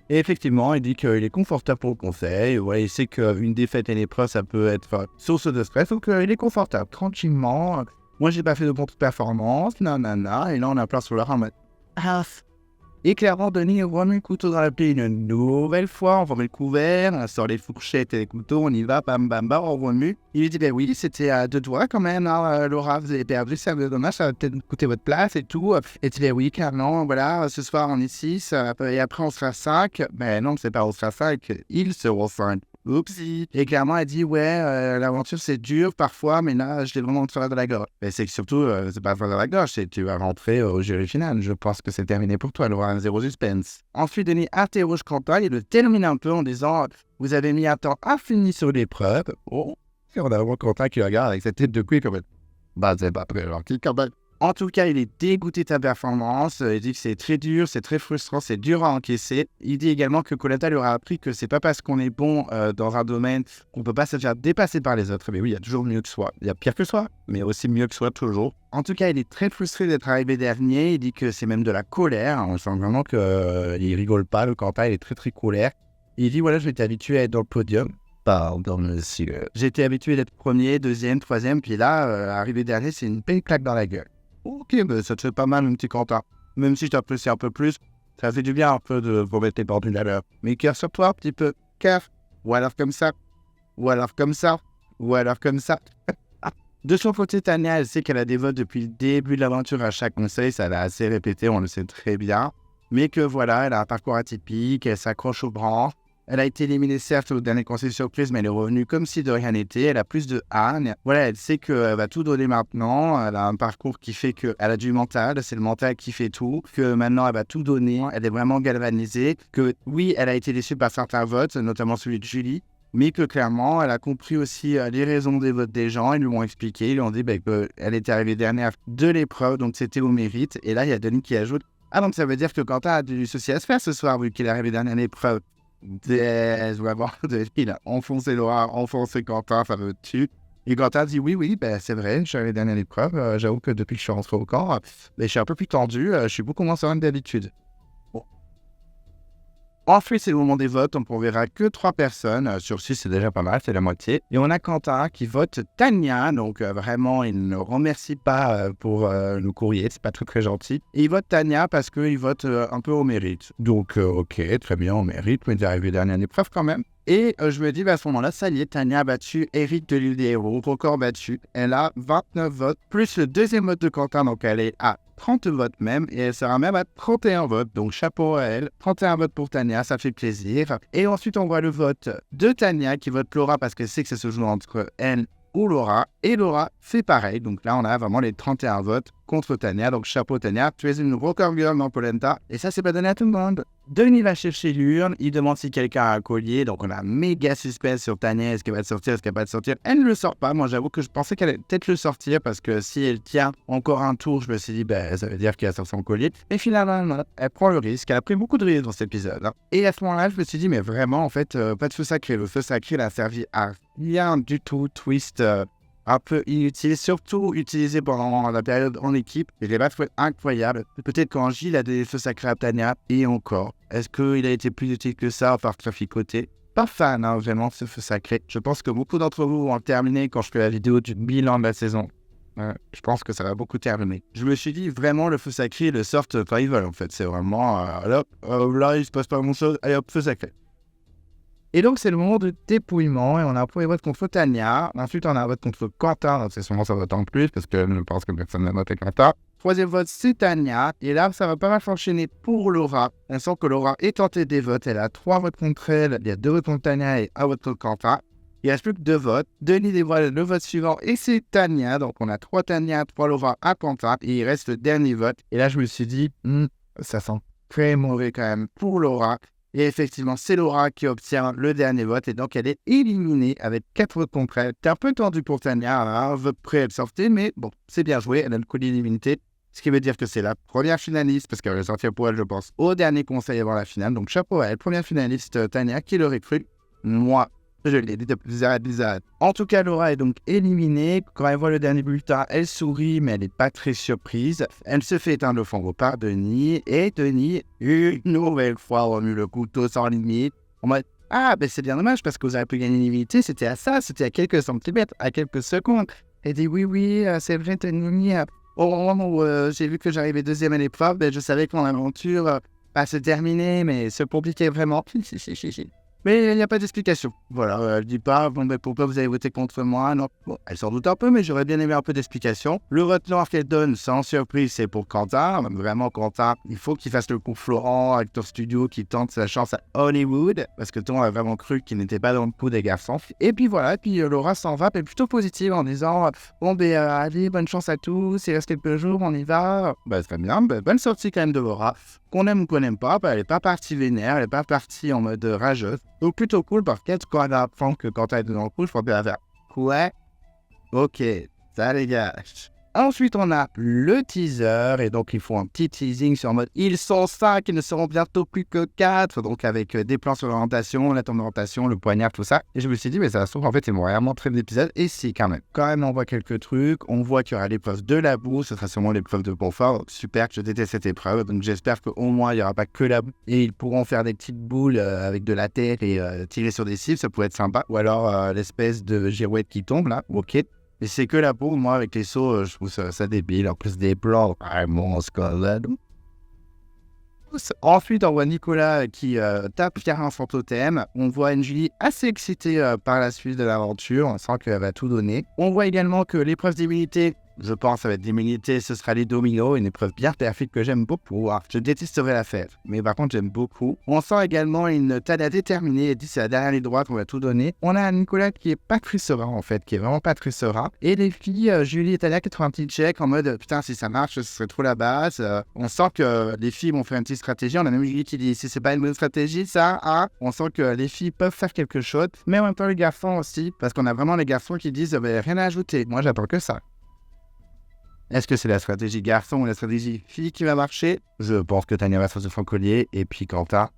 Et effectivement, il dit qu'il est confortable pour le conseil. Ouais, il sait qu'une défaite et une épreuve, ça peut être source de stress, donc il est confortable, tranquillement. Moi, j'ai pas fait de bonne performance, nanana. Et là, on a plein sur leur en mode ah. Et clairement, Denis remet le couteau dans la plaie une nouvelle fois. On remet le couvert, on sort les fourchettes et les couteaux, on y va, bam, bam, bam, on remue. Il lui dit, ben oui, c'était à 2 doigts quand même, hein, Laura, vous avez perdu, c'est un peu dommage, ça va peut-être coûter votre place et tout. Et tu dis, ben oui, carrément, voilà, ce soir on est 6, et après on sera 5. Ben non, c'est pas on sera 5, ils seront 5. Oupsie. Et clairement, elle dit, ouais, l'aventure c'est dur parfois, mais là, je l'ai vraiment tiré de la gorge. Mais c'est que surtout, c'est pas de la gorge, c'est que tu vas rentrer au jury final. Je pense que c'est terminé pour toi, il aura un zéro suspense. Ensuite, Denis interroge Quentin, il le termine un peu en disant, vous avez mis un temps infini sur l'épreuve. Oh, et on a vraiment Quentin qui regarde avec cette tête de couille comme bah, c'est pas très gentil quand même. En tout cas, il est dégoûté de ta performance. Il dit que c'est très dur, c'est très frustrant, c'est dur à encaisser. Il dit également que Koh-Lanta lui aura appris que c'est pas parce qu'on est bon dans un domaine qu'on peut pas se faire dépasser par les autres. Mais oui, il y a toujours mieux que soi. Il y a pire que soi, mais aussi mieux que soi toujours. En tout cas, il est très frustré d'être arrivé dernier. Il dit que c'est même de la colère. On sent vraiment qu'il rigole pas. Le Quentin, il est très très colère. Il dit voilà, je m'étais habitué à être dans le podium. Pardon, monsieur. J'étais habitué d'être premier, deuxième, troisième. Puis là, arrivé dernier, c'est une belle claque dans la gueule. Ok, mais ça te fait pas mal, mon petit Quentin. Même si je t'apprécie un peu plus, ça fait du bien un peu de remettre tes pendules à l'heure. Mais cœur sur toi un petit peu. Cœur. Ou alors comme ça. Ou alors comme ça. Ou alors comme ça. De son côté, Tania, elle sait qu'elle a des votes depuis le début de l'aventure à chaque conseil. Ça l'a assez répété, on le sait très bien. Mais que voilà, elle a un parcours atypique, elle s'accroche aux branches. Elle a été éliminée certes au dernier conseil surprise, mais elle est revenue comme si de rien n'était. Elle a plus de âne. Voilà, elle sait qu'elle va tout donner maintenant. Elle a un parcours qui fait qu'elle a du mental. C'est le mental qui fait tout. Que maintenant, elle va tout donner. Elle est vraiment galvanisée. Que oui, elle a été déçue par certains votes, notamment celui de Julie. Mais que clairement, elle a compris aussi les raisons des votes des gens. Ils lui ont expliqué. Ils lui ont dit qu'elle était arrivée dernière de l'épreuve, donc c'était au mérite. Et là, il y a Denis qui ajoute ah, donc ça veut dire que Quentin a du souci à se faire ce soir, vu qu'il est arrivé dernier à l'épreuve. Je vais voir, il a enfoncé Laura, enfoncé Quentin, ça me tue. Et Quentin dit oui, ben, c'est vrai, je suis arrivé dernier à l'épreuve. J'avoue que depuis que je suis rentré au camp, je suis un peu plus tendu, je suis beaucoup moins serein que d'habitude. Bon. Ensuite, c'est le moment des votes. On ne verra que 3 personnes. Sur 6, c'est déjà pas mal, c'est la moitié. Et on a Quentin qui vote Tania. Donc, vraiment, il ne remercie pas pour le courrier. C'est pas très, très gentil. Et il vote Tania parce qu'il vote un peu au mérite. Donc, ok, très bien, au mérite. Mais il est arrivé dernier à l'épreuve quand même. Et je me dis, à ce moment-là, ça y est, Tania a battu Eric de l'île des héros. Record battu. Elle a 29 votes, plus le deuxième vote de Quentin. Donc, elle est à 30 votes même, et elle sera même à 31 votes, donc chapeau à elle. 31 votes pour Tania, ça fait plaisir. Et ensuite, on voit le vote de Tania qui vote Laura parce qu'elle sait que ça se joue entre elle ou Laura, et Laura fait pareil. Donc là, on a vraiment les 31 votes contre Tania, donc chapeau Tania, tu es une record girl dans Koh-Lanta, et ça, c'est pas donné à tout le monde. Denis va chercher l'urne, il demande si quelqu'un a un collier, donc on a méga suspense sur Tania, est-ce qu'elle va le sortir, est-ce qu'elle va pas le sortir. Elle ne le sort pas, moi j'avoue que je pensais qu'elle allait peut-être le sortir, parce que si elle tient encore un tour, je me suis dit, ça veut dire qu'elle a sorti son collier. Mais finalement, non, elle prend le risque, elle a pris beaucoup de risques dans cet épisode. Et à ce moment-là, je me suis dit, mais vraiment, en fait, pas de feu sacré. Le feu sacré, il a servi à rien du tout, twist un peu inutile, surtout utilisé pendant la période en équipe. Je l'ai pas trouvé incroyable. Peut-être quand Gilles a des feux sacrés à Tania, et encore. Est-ce qu'il a été plus utile que ça, par traficoter? Pas fan, hein, vraiment, ce feu sacré. Je pense que beaucoup d'entre vous vont le terminer quand je fais la vidéo du bilan de la saison. Je pense que ça va beaucoup terminer. Je me suis dit, vraiment, le feu sacré, ils le sortent quand ils veulent, en fait. C'est vraiment, là, il se passe pas grand-chose, allez hop, feu sacré. Et donc, c'est le moment de dépouillement. Et on a un premier vote contre Tania. Ensuite, on a un vote contre Quentin. Donc, c'est sûrement ça vote en plus, parce que je pense que personne n'a voté Quentin. Troisième vote, c'est Tania. Et là, ça va pas mal s'enchaîner pour Laura. On sent que Laura est tentée des votes. Elle a 3 votes contre elle. Il y a 2 votes contre Tania et 1 vote contre Quentin. Il ne reste plus que 2 votes. Denis dévoile le vote suivant et c'est Tania. Donc, on a 3 Tania, 3 Laura, 1 Quentin. Et il reste le dernier vote. Et là, je me suis dit, ça sent très mauvais quand même pour Laura. Et effectivement, c'est Laura qui obtient le dernier vote. Et donc, elle est éliminée avec 4 votes contre elle. C'est un peu tendu pour Tania. Un vote près, elle sortait. Mais bon, c'est bien joué. Elle a le collier d'immunité. Ce qui veut dire que c'est la première finaliste, parce qu'elle va sortir pour elle, je pense, au dernier conseil avant la finale. Donc, chapeau à elle. Première finaliste, Tania, qui l'aurait cru. Moi, je l'ai dit depuis bizarre. En tout cas, Laura est donc éliminée. Quand elle voit le dernier bulletin, elle sourit, mais elle n'est pas très surprise. Elle se fait éteindre le flambeau par Denis. Et Denis, une nouvelle fois, remue le couteau sans limite. On m'a dit, c'est bien dommage, parce que vous auriez pu gagner l'immunité. C'était à ça, c'était à quelques centimètres, à quelques secondes. Elle dit oui, c'est vrai, Tony. Au moment où j'ai vu que j'arrivais deuxième à l'épreuve, je savais que mon aventure se terminait, mais se compliquait vraiment. Mais il n'y a pas d'explication. Voilà, elle dit pas, pourquoi vous avez voté contre moi? Non, bon, elle s'en doute un peu, mais j'aurais bien aimé un peu d'explication. Le vote noir qu'elle donne, sans surprise, c'est pour Quentin. Vraiment, Quentin, il faut qu'il fasse le coup Florent, Actor Studio, qui tente sa chance à Hollywood, parce que tout le monde a vraiment cru qu'il n'était pas dans le coup des garçons. Et puis voilà, Laura s'en va, mais plutôt positive, en disant, allez, bonne chance à tous, il reste quelques jours, on y va. Très bien, bonne sortie quand même de Laura. Qu'on aime ou qu'on n'aime pas, elle n'est pas partie vénère, elle n'est pas partie en mode rageuse. Donc plutôt cool, par contre, quand elle apprend que quand elle est dans le coup, je pense qu'elle va faire quoi? Ok, ça dégage. Ensuite, on a le teaser, et donc ils font un petit teasing sur en mode ils sont 5, ils ne seront bientôt plus que 4, donc avec des plans sur l'orientation, la tour d'orientation, le poignard, tout ça. Et je me suis dit, mais ça se trouve, en fait, ils vont vraiment montrer l'épisode, et si, quand même. Quand même, on voit quelques trucs, on voit qu'il y aura l'épreuve de la boue, ce sera sûrement l'épreuve de confort, donc super, je déteste cette épreuve, donc j'espère qu'au moins, il n'y aura pas que la boue, et ils pourront faire des petites boules avec de la terre et tirer sur des cibles, ça pourrait être sympa. Ou alors l'espèce de girouette qui tombe, là, ok. Et c'est que la peau, moi, avec les sauts, je trouve ça débile. En plus des plans, vraiment scandaleux. Ensuite, on voit Nicolas qui tape Pierre son totem. On voit une Julie assez excitée par la suite de l'aventure. On sent qu'elle va tout donner. On voit également que l'épreuve d'immunité, je pense, ça va être d'immunité, ce sera les dominos, une épreuve bien perfide que j'aime beaucoup. Je détesterais la faire, mais par contre, j'aime beaucoup. On sent également une Tania déterminée, elle dit c'est la dernière ligne droite, on va tout donner. On a un Nicolas qui est pas très serein, en fait, qui est vraiment pas très serein. Et les filles, Julie et Tania qui font un petit check en mode putain, si ça marche, ce serait trop la base. On sent que les filles vont faire une petite stratégie. On a même Julie qui dit si c'est pas une bonne stratégie, ça, hein. On sent que les filles peuvent faire quelque chose, mais en même temps, les garçons aussi, parce qu'on a vraiment les garçons qui disent rien à ajouter. Moi, j'attends que ça. Est-ce que c'est la stratégie garçon ou la stratégie fille qui va marcher? Je pense que Tania va se son collier. Et puis Quentin,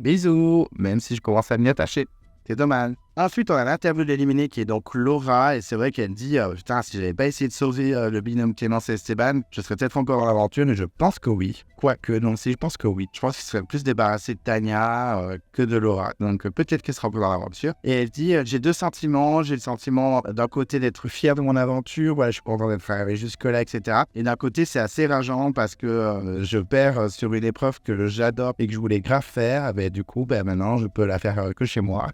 bisous, même si je commence à m'y attacher. C'est dommage. Ensuite, on a l'interview de l'éliminée qui est donc Laura. Et c'est vrai qu'elle dit putain, si j'avais pas essayé de sauver le binôme Clémence et Esteban, je serais peut-être encore dans l'aventure. Et je pense que oui. Quoique, non, si je pense que oui. Je pense qu'il serait plus débarrassé de Tania que de Laura. Donc peut-être qu'elle sera encore dans l'aventure. Et elle dit j'ai deux sentiments. J'ai le sentiment d'un côté d'être fier de mon aventure. Voilà, je suis content d'être arrivé jusque-là, etc. Et d'un côté, c'est assez rageant parce que je perds sur une épreuve que j'adore et que je voulais grave faire. Du coup, maintenant, je peux la faire que chez moi.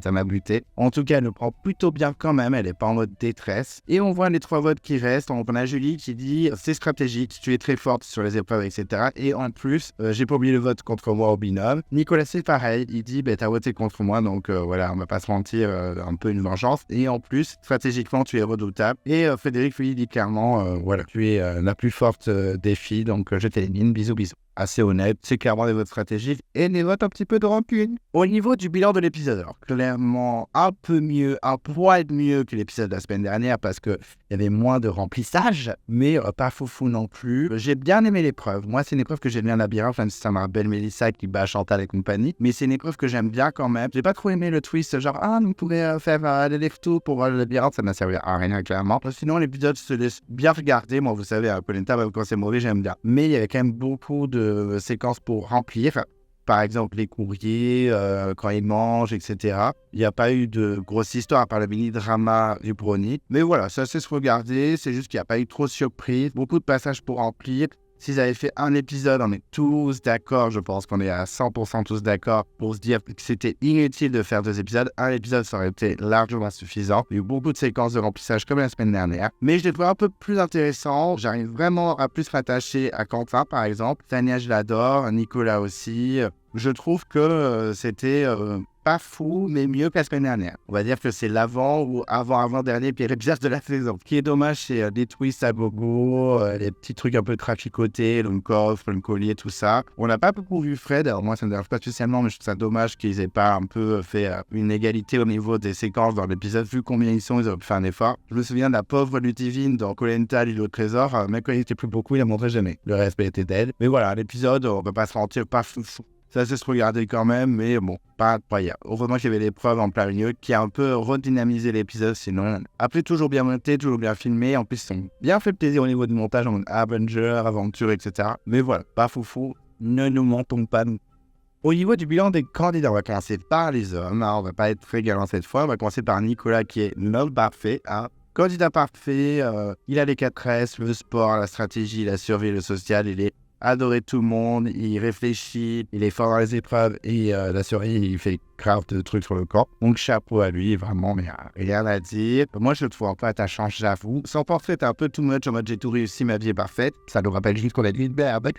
Ça m'a buté. En tout cas, elle le prend plutôt bien quand même. Elle n'est pas en mode détresse. Et on voit les 3 votes qui restent. On a Julie qui dit c'est stratégique, tu es très forte sur les épreuves, etc. Et en plus, j'ai pas oublié le vote contre moi au binôme. Nicolas, c'est pareil. Il dit t'as voté contre moi, donc voilà, on va pas se mentir, un peu une vengeance. Et en plus, stratégiquement, tu es redoutable. Et Frédéric lui dit clairement voilà, tu es la plus forte des filles, donc je t'élimine. Bisous, bisous. Assez honnête, c'est clairement des votes stratégiques et des votes un petit peu de rancune. Au niveau du bilan de l'épisode, alors clairement un peu mieux, un poil mieux que l'épisode de la semaine dernière parce qu'il y avait moins de remplissage, mais pas foufou non plus. J'ai bien aimé l'épreuve. Moi, c'est une épreuve que j'aime bien, labyrinthe, même si ça me rappelle Mélissa qui bat Chantal et compagnie, mais c'est une épreuve que j'aime bien quand même. J'ai pas trop aimé le twist, genre on pourrait faire les left-to pour le labyrinthe, ça m'a servi à rien clairement. Sinon, l'épisode se laisse bien regarder. Moi, vous savez, Polenta, quand c'est mauvais, j'aime bien. Mais il y avait quand même beaucoup de séquences pour remplir, par exemple les courriers, quand ils mangent, etc. Il n'y a pas eu de grosse histoire à part le mini-drama du brownie. Mais voilà, ça c'est se regarder, c'est juste qu'il n'y a pas eu trop de surprises, beaucoup de passages pour remplir. S'ils avaient fait un épisode, on est tous d'accord, je pense qu'on est à 100% tous d'accord pour se dire que c'était inutile de faire 2 épisodes. Un épisode, ça aurait été largement suffisant. Il y a eu beaucoup de séquences de remplissage comme la semaine dernière. Mais je les trouve un peu plus intéressants. J'arrive vraiment à plus m'attacher à Quentin, par exemple. Tania, je l'adore. Nicolas aussi. Je trouve que c'était pas fou, mais mieux que la semaine dernière. On va dire que c'est l'avant ou avant-dernier pire épisode de la saison. Ce qui est dommage, c'est des twists à gogo, les petits trucs un peu traficotés, le coffre, le collier, tout ça. On n'a pas beaucoup vu Fred. Alors moi, ça ne me dérange pas spécialement, mais je trouve ça dommage qu'ils aient pas un peu fait une égalité au niveau des séquences dans l'épisode. Vu combien ils sont, ils ont fait un effort. Je me souviens de la pauvre Ludivine dans Koh Lanta, l'île au trésor. Mais quand il était plus beaucoup, il a montré jamais. Le reste était d'elle. Mais voilà, l'épisode, on peut pas se mentir, pas fou. Ça se regarder quand même, mais bon, pas incroyable. Heureusement qu'il y avait l'épreuve en plein milieu qui a un peu redynamisé l'épisode, sinon. Après, toujours bien monté, toujours bien filmé. En plus, ils ont bien fait plaisir au niveau du montage, en mode Avenger, aventure, etc. Mais voilà, pas foufou, ne nous mentons pas. Au niveau du bilan des candidats, on va commencer par les hommes. On va pas être très galant cette fois. On va commencer par Nicolas qui est l'homme parfait. candidat parfait, il a les 4 S, le sport, la stratégie, la survie, le social, il est adoré de tout le monde, il réfléchit, il est fort dans les épreuves et la survie, il fait grave de trucs sur le corps. Donc chapeau à lui, vraiment, mais rien à dire. Moi, je le trouve un peu attachant, j'avoue. Son portrait est un peu too much, en mode j'ai tout réussi, ma vie est parfaite. Ça nous rappelle juste qu'on a dit une merde.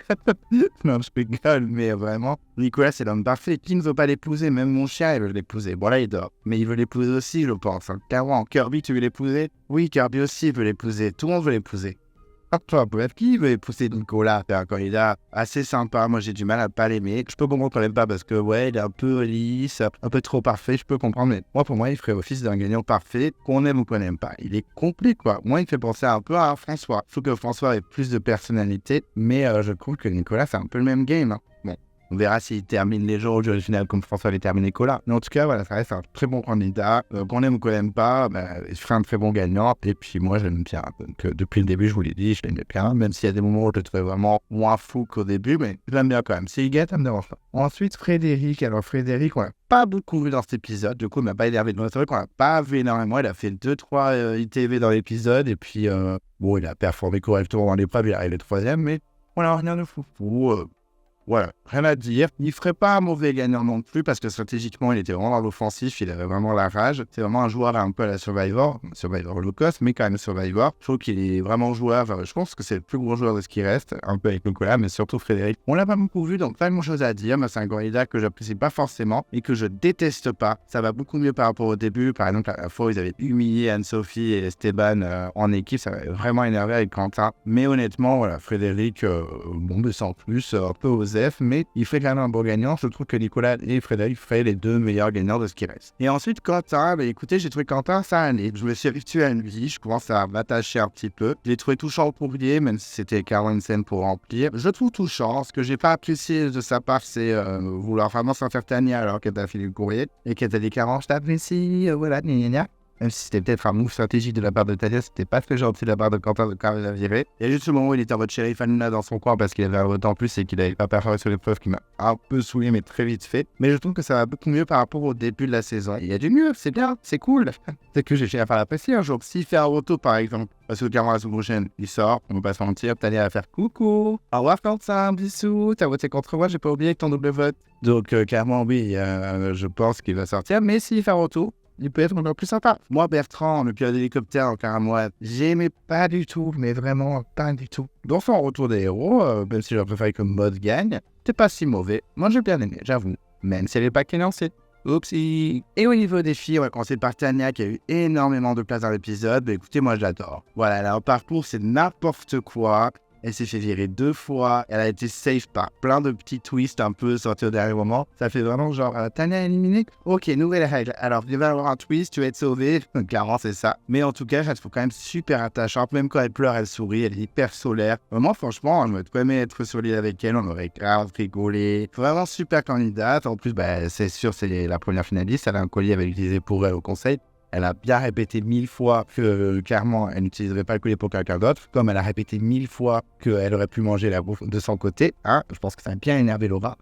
Non, je rigole, mais vraiment, Nicolas, c'est l'homme parfait. Qui ne veut pas l'épouser? Même mon chien, il veut l'épouser. Bon, là, il dort. Mais il veut l'épouser aussi, je pense. Clairement, Kirby, tu veux l'épouser? Oui, Kirby aussi veut l'épouser. Tout le monde veut l'épouser. Toi, bref, qui veut épouser Nicolas? C'est un candidat assez sympa. Moi, j'ai du mal à pas l'aimer. Je peux comprendre qu'on l'aime pas parce que, ouais, il est un peu lisse, un peu trop parfait. Je peux comprendre, mais pour moi, il ferait office d'un gagnant parfait, qu'on aime ou qu'on n'aime pas. Il est complet, quoi. Moi, il me fait penser un peu à François. Je trouve que François ait plus de personnalité, mais je trouve que Nicolas, c'est un peu le même game. Bon. On verra s'il termine les jours au jury final comme François les termine Nicolas. Mais en tout cas, voilà, ça reste un très bon candidat. Qu'on aime ou qu'on n'aime pas, il ferait un très bon gagnant. Et puis moi, j'aime bien. Donc depuis le début, je vous l'ai dit, je l'aimais bien. Même s'il y a des moments où je le trouvais vraiment moins fou qu'au début, mais je l'aime bien quand même. S'il gagne, ça me dérange pas. Ensuite, Frédéric. Alors Frédéric, on l'a pas beaucoup vu dans cet épisode. Du coup, il m'a pas énervé. C'est vrai qu'on l'a pas vu énormément. Il a fait 2-3 ITV dans l'épisode. Et puis, bon, il a performé correctement dans l'épreuve. Il est arrivé 3e, mais voilà, rien de fou. Voilà, rien à dire. Il ferait pas un mauvais gagnant non plus parce que stratégiquement, il était vraiment dans l'offensif, il avait vraiment la rage. C'est vraiment un joueur un peu à la Survivor low cost, mais quand même Survivor. Je trouve qu'il est vraiment joueur. Je pense que c'est le plus gros joueur de ce qui reste, un peu avec Nicolas, mais surtout Frédéric. On l'a pas beaucoup vu, donc pas grand chose à dire. Mais c'est un candidat que j'apprécie pas forcément et que je déteste pas. Ça va beaucoup mieux par rapport au début. Par exemple, à la fois, ils avaient humilié Anne-Sophie et Esteban en équipe. Ça m'avait vraiment énervé avec Quentin. Mais honnêtement, voilà, Frédéric, mais sans plus, un peu osé. Mais il fait quand même un bon gagnant. Je trouve que Nicolas et Frédéric feraient les 2 meilleurs gagnants de ce qui reste. Et ensuite, Quentin, écoutez, j'ai trouvé Quentin, ça allait. Je me suis habitué à lui, je commence à m'attacher un petit peu. Je l'ai trouvé touchant au courrier, même si c'était 40 scènes pour remplir. Je le trouve touchant. Ce que j'ai pas apprécié de sa part, c'est vouloir vraiment s'en faire Tania alors qu'elle t'a fait le courrier et qu'elle t'a dit 40, je t'apprécie, voilà, gna gna gna. Même si c'était peut-être un move stratégique de la part de Tania, c'était pas très gentil de la part de Quentin de quand même la virer. Et juste au moment où il était en mode shérif Hanouna dans son coin parce qu'il avait un retard en plus et qu'il n'avait pas performé sur l'épreuve qui m'a un peu saoulé mais très vite fait. Mais je trouve que ça va beaucoup mieux par rapport au début de la saison. Il y a du mieux, c'est bien, c'est cool. C'est que j'ai fini à faire l'apprécier un jour. S'il fait un retour par exemple, parce que clairement la semaine prochaine, il sort, on va pas se mentir, Tania va faire coucou, au revoir Quentin, bisous, t'as voté contre moi, j'ai pas oublié ton double vote. Donc clairement oui, je pense qu'il va sortir, mais s'il fait un retour, il peut être encore plus sympa. Moi, Bertrand, le pilote d'hélicoptère en Caramois, j'aimais pas du tout, mais vraiment pas du tout. Dans son retour des héros, même si j'aurais préféré que Maud gagne, c'était pas si mauvais. Moi, j'ai bien aimé, j'avoue. Même si elle n'est pas qu'elle lancée. Oupsie. Et au niveau des filles, on va commencer par Tania qui a eu énormément de place dans l'épisode. Mais écoutez, moi, je l'adore. Voilà, elle a un parcours, c'est n'importe quoi. Elle s'est fait virer 2 fois. Elle a été safe par plein de petits twists un peu sortis au dernier moment. Ça fait vraiment genre, Tania éliminée. Ok, nouvelle règle. Alors, il va y avoir un twist, tu vas être sauvé. Clairement, c'est ça. Mais en tout cas, je la trouve quand même super attachante. Même quand elle pleure, elle sourit. Elle est hyper solaire. Vraiment, franchement, j'aurais trop aimé être sur l'île avec elle. On aurait grave rigolé. Vraiment super candidate. En plus, c'est sûr, c'est la première finaliste. Elle a un collier avec utilisé pour elle au conseil. Elle a bien répété 1000 fois que clairement elle n'utiliserait pas le collier pour quelqu'un d'autre, comme elle a répété 1000 fois qu'elle aurait pu manger la bouffe de son côté. Je pense que ça a bien énervé Laura.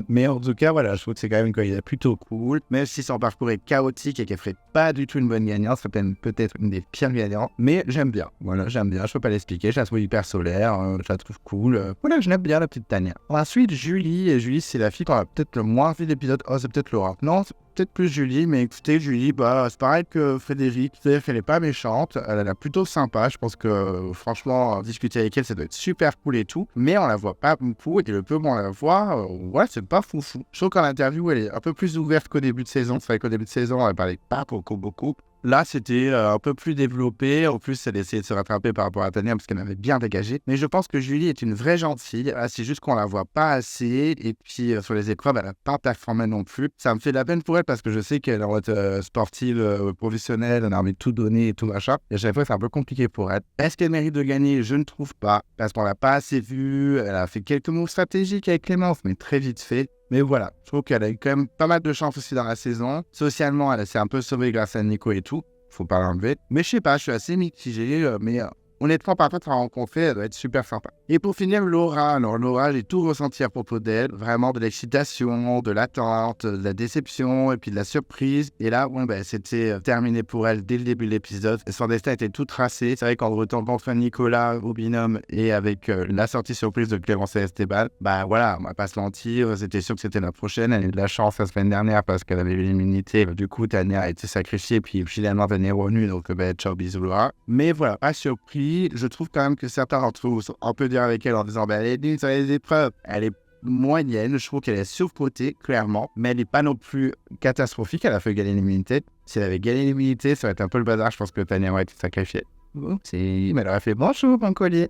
Mais en tout cas, voilà, je trouve que c'est quand même une candidate plutôt cool. Même si son parcours est chaotique et qu'elle ferait pas du tout une bonne gagnante, ce serait peut-être une des pires gagnantes. Mais j'aime bien. Voilà, j'aime bien. Je peux pas l'expliquer. Je la trouve hyper solaire. Je la trouve cool. Voilà, je l'aime bien, la petite Tania. Ensuite, Julie. Et Julie, c'est la fille qu'on a peut-être le moins vu d'épisode. Oh, c'est peut-être Laura. Non, c'est peut-être plus Julie. Mais écoutez, Julie, c'est pareil que Frédéric. C'est-à-dire qu'elle est pas méchante. Elle a l'air plutôt sympa. Je pense que, franchement, discuter avec elle, ça doit être super cool et tout. Mais on la voit pas beaucoup. Et le peu bon, on la voit, ouais, c'est pas foufou. Je trouve qu'en interview, elle est un peu plus ouverte qu'au début de saison. C'est vrai qu'au début de saison, elle parlait pas beaucoup. Là, c'était un peu plus développé. En plus, elle essayait de se rattraper par rapport à Tania parce qu'elle avait bien dégagé. Mais je pense que Julie est une vraie gentille. C'est juste qu'on la voit pas assez. Et puis, sur les épreuves, elle n'a pas performé non plus. Ça me fait de la peine pour elle parce que je sais qu'elle est en mode sportive, professionnelle. Elle a envie de tout donner et tout machin. Et à chaque fois, c'est un peu compliqué pour elle. Est-ce qu'elle mérite de gagner? Je ne trouve pas. Parce qu'on l'a pas assez vue. Elle a fait quelques moves stratégiques avec Clémence, mais très vite fait. Mais voilà, je trouve qu'elle a eu quand même pas mal de chance aussi dans la saison. Socialement, elle s'est un peu sauvée grâce à Nico et tout. Faut pas l'enlever. Mais je sais pas, je suis assez mitigé. Mais honnêtement, par contre, à rencontrer, elle doit être super sympa. Et pour finir, Laura. Alors Laura, j'ai tout ressenti à propos d'elle. Vraiment de l'excitation, de l'attente, de la déception et puis de la surprise. Et là, c'était terminé pour elle dès le début de l'épisode. Son destin était tout tracé. C'est vrai qu'en retombant enfin Nicolas au binôme et avec la sortie surprise de Clémence et Esteban, on va pas se mentir, c'était sûr que c'était la prochaine. Elle a eu de la chance la semaine dernière parce qu'elle avait eu l'immunité. Du coup, Tania a été sacrifiée puis finalement Tania est revenue. Donc, ciao, bisous Laura. Mais voilà, pas surpris. Je trouve quand même que certains d'entre vous sont un peu durs avec elle en disant elle est nulle sur les épreuves. Elle est moyenne, je trouve qu'elle est surcotée, clairement, mais elle n'est pas non plus catastrophique. Elle a fait gagner l'immunité. Si elle avait gagné l'immunité, ça aurait été un peu le bazar. Je pense que Tania aurait été sacrifiée. Mais elle aurait fait bonjour, mon collier.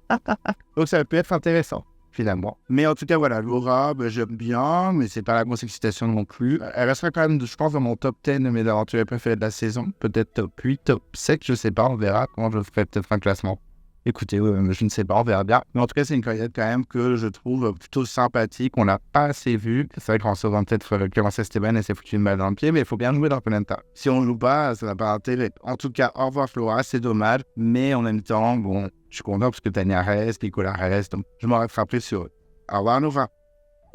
Donc ça peut être intéressant, finalement. Mais en tout cas, voilà, Laura, j'aime bien, mais c'est pas la grosse excitation non plus. Elle resterait quand même, je pense, dans mon top 10 de mes aventuriers préférés de la saison. Peut-être top 8, top 7, je sais pas, on verra comment je ferai peut-être un classement. Écoutez, je ne sais pas, on verra bien. Mais en tout cas, c'est une candidate quand même que je trouve plutôt sympathique. On l'a pas assez vue. C'est vrai qu'en sauvant peut-être Clémence Esteban, elle s'est foutu une balle dans le pied, mais il faut bien jouer dans Koh-Lanta. Si on ne joue pas, ça n'a pas d'intérêt. En tout cas, au revoir Flora, c'est dommage. Mais en même temps, je suis content parce que Tania reste, Nicolas reste. Donc, je m'en rattraperai sur eux. Au revoir, Nova.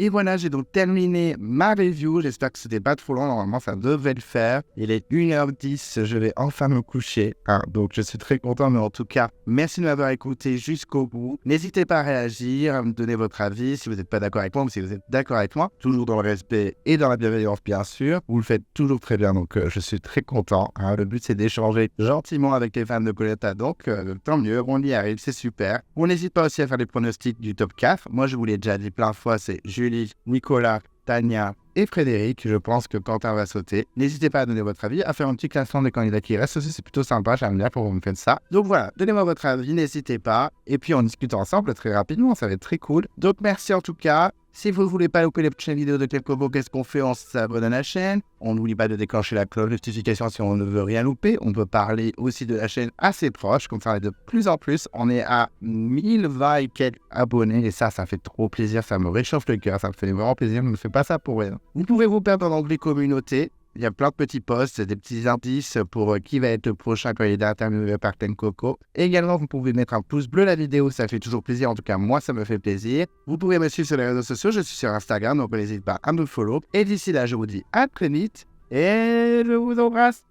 Et voilà, j'ai donc terminé ma review. J'espère que c'était pas trop long. Normalement, ça devait le faire. Il est 1h10. Je vais enfin me coucher. Donc, je suis très content. Mais en tout cas, merci de m'avoir écouté jusqu'au bout. N'hésitez pas à réagir, à me donner votre avis si vous n'êtes pas d'accord avec moi ou si vous êtes d'accord avec moi. Toujours dans le respect et dans la bienveillance, bien sûr. Vous le faites toujours très bien. Donc, je suis très content. Le but, c'est d'échanger gentiment avec les fans de Koh-Lanta. Donc, tant mieux. On y arrive. C'est super. On n'hésite pas aussi à faire les pronostics du top 4. Moi, je vous l'ai déjà dit plein de fois. C'est Julie, Nicolas, Tania et Frédéric. Je pense que Quentin va sauter. N'hésitez pas à donner votre avis, à faire un petit classement des candidats qui restent aussi. C'est plutôt sympa, j'aime bien pour vous me faites ça. Donc voilà, donnez-moi votre avis, n'hésitez pas. Et puis on discute ensemble très rapidement, ça va être très cool. Donc merci en tout cas. Si vous ne voulez pas louper les prochaines vidéos de Club Kobo, qu'est-ce qu'on fait? On s'abonne à la chaîne. On n'oublie pas de déclencher la cloche de notification si on ne veut rien louper. On peut parler aussi de la chaîne à ses proches, comme ça on est de plus en plus. On est à 1020 et quelques abonnés et ça fait trop plaisir. Ça me réchauffe le cœur, ça me fait vraiment plaisir. Je ne fais pas ça pour rien. Vous pouvez vous perdre en onglet communauté. Il y a plein de petits posts, des petits indices pour qui va être le prochain candidat interviewé par Clem Coco. Également, vous pouvez mettre un pouce bleu à la vidéo, ça fait toujours plaisir. En tout cas, moi, ça me fait plaisir. Vous pouvez me suivre sur les réseaux sociaux, je suis sur Instagram, donc n'hésitez pas à me follow. Et d'ici là, je vous dis à très vite et je vous embrasse.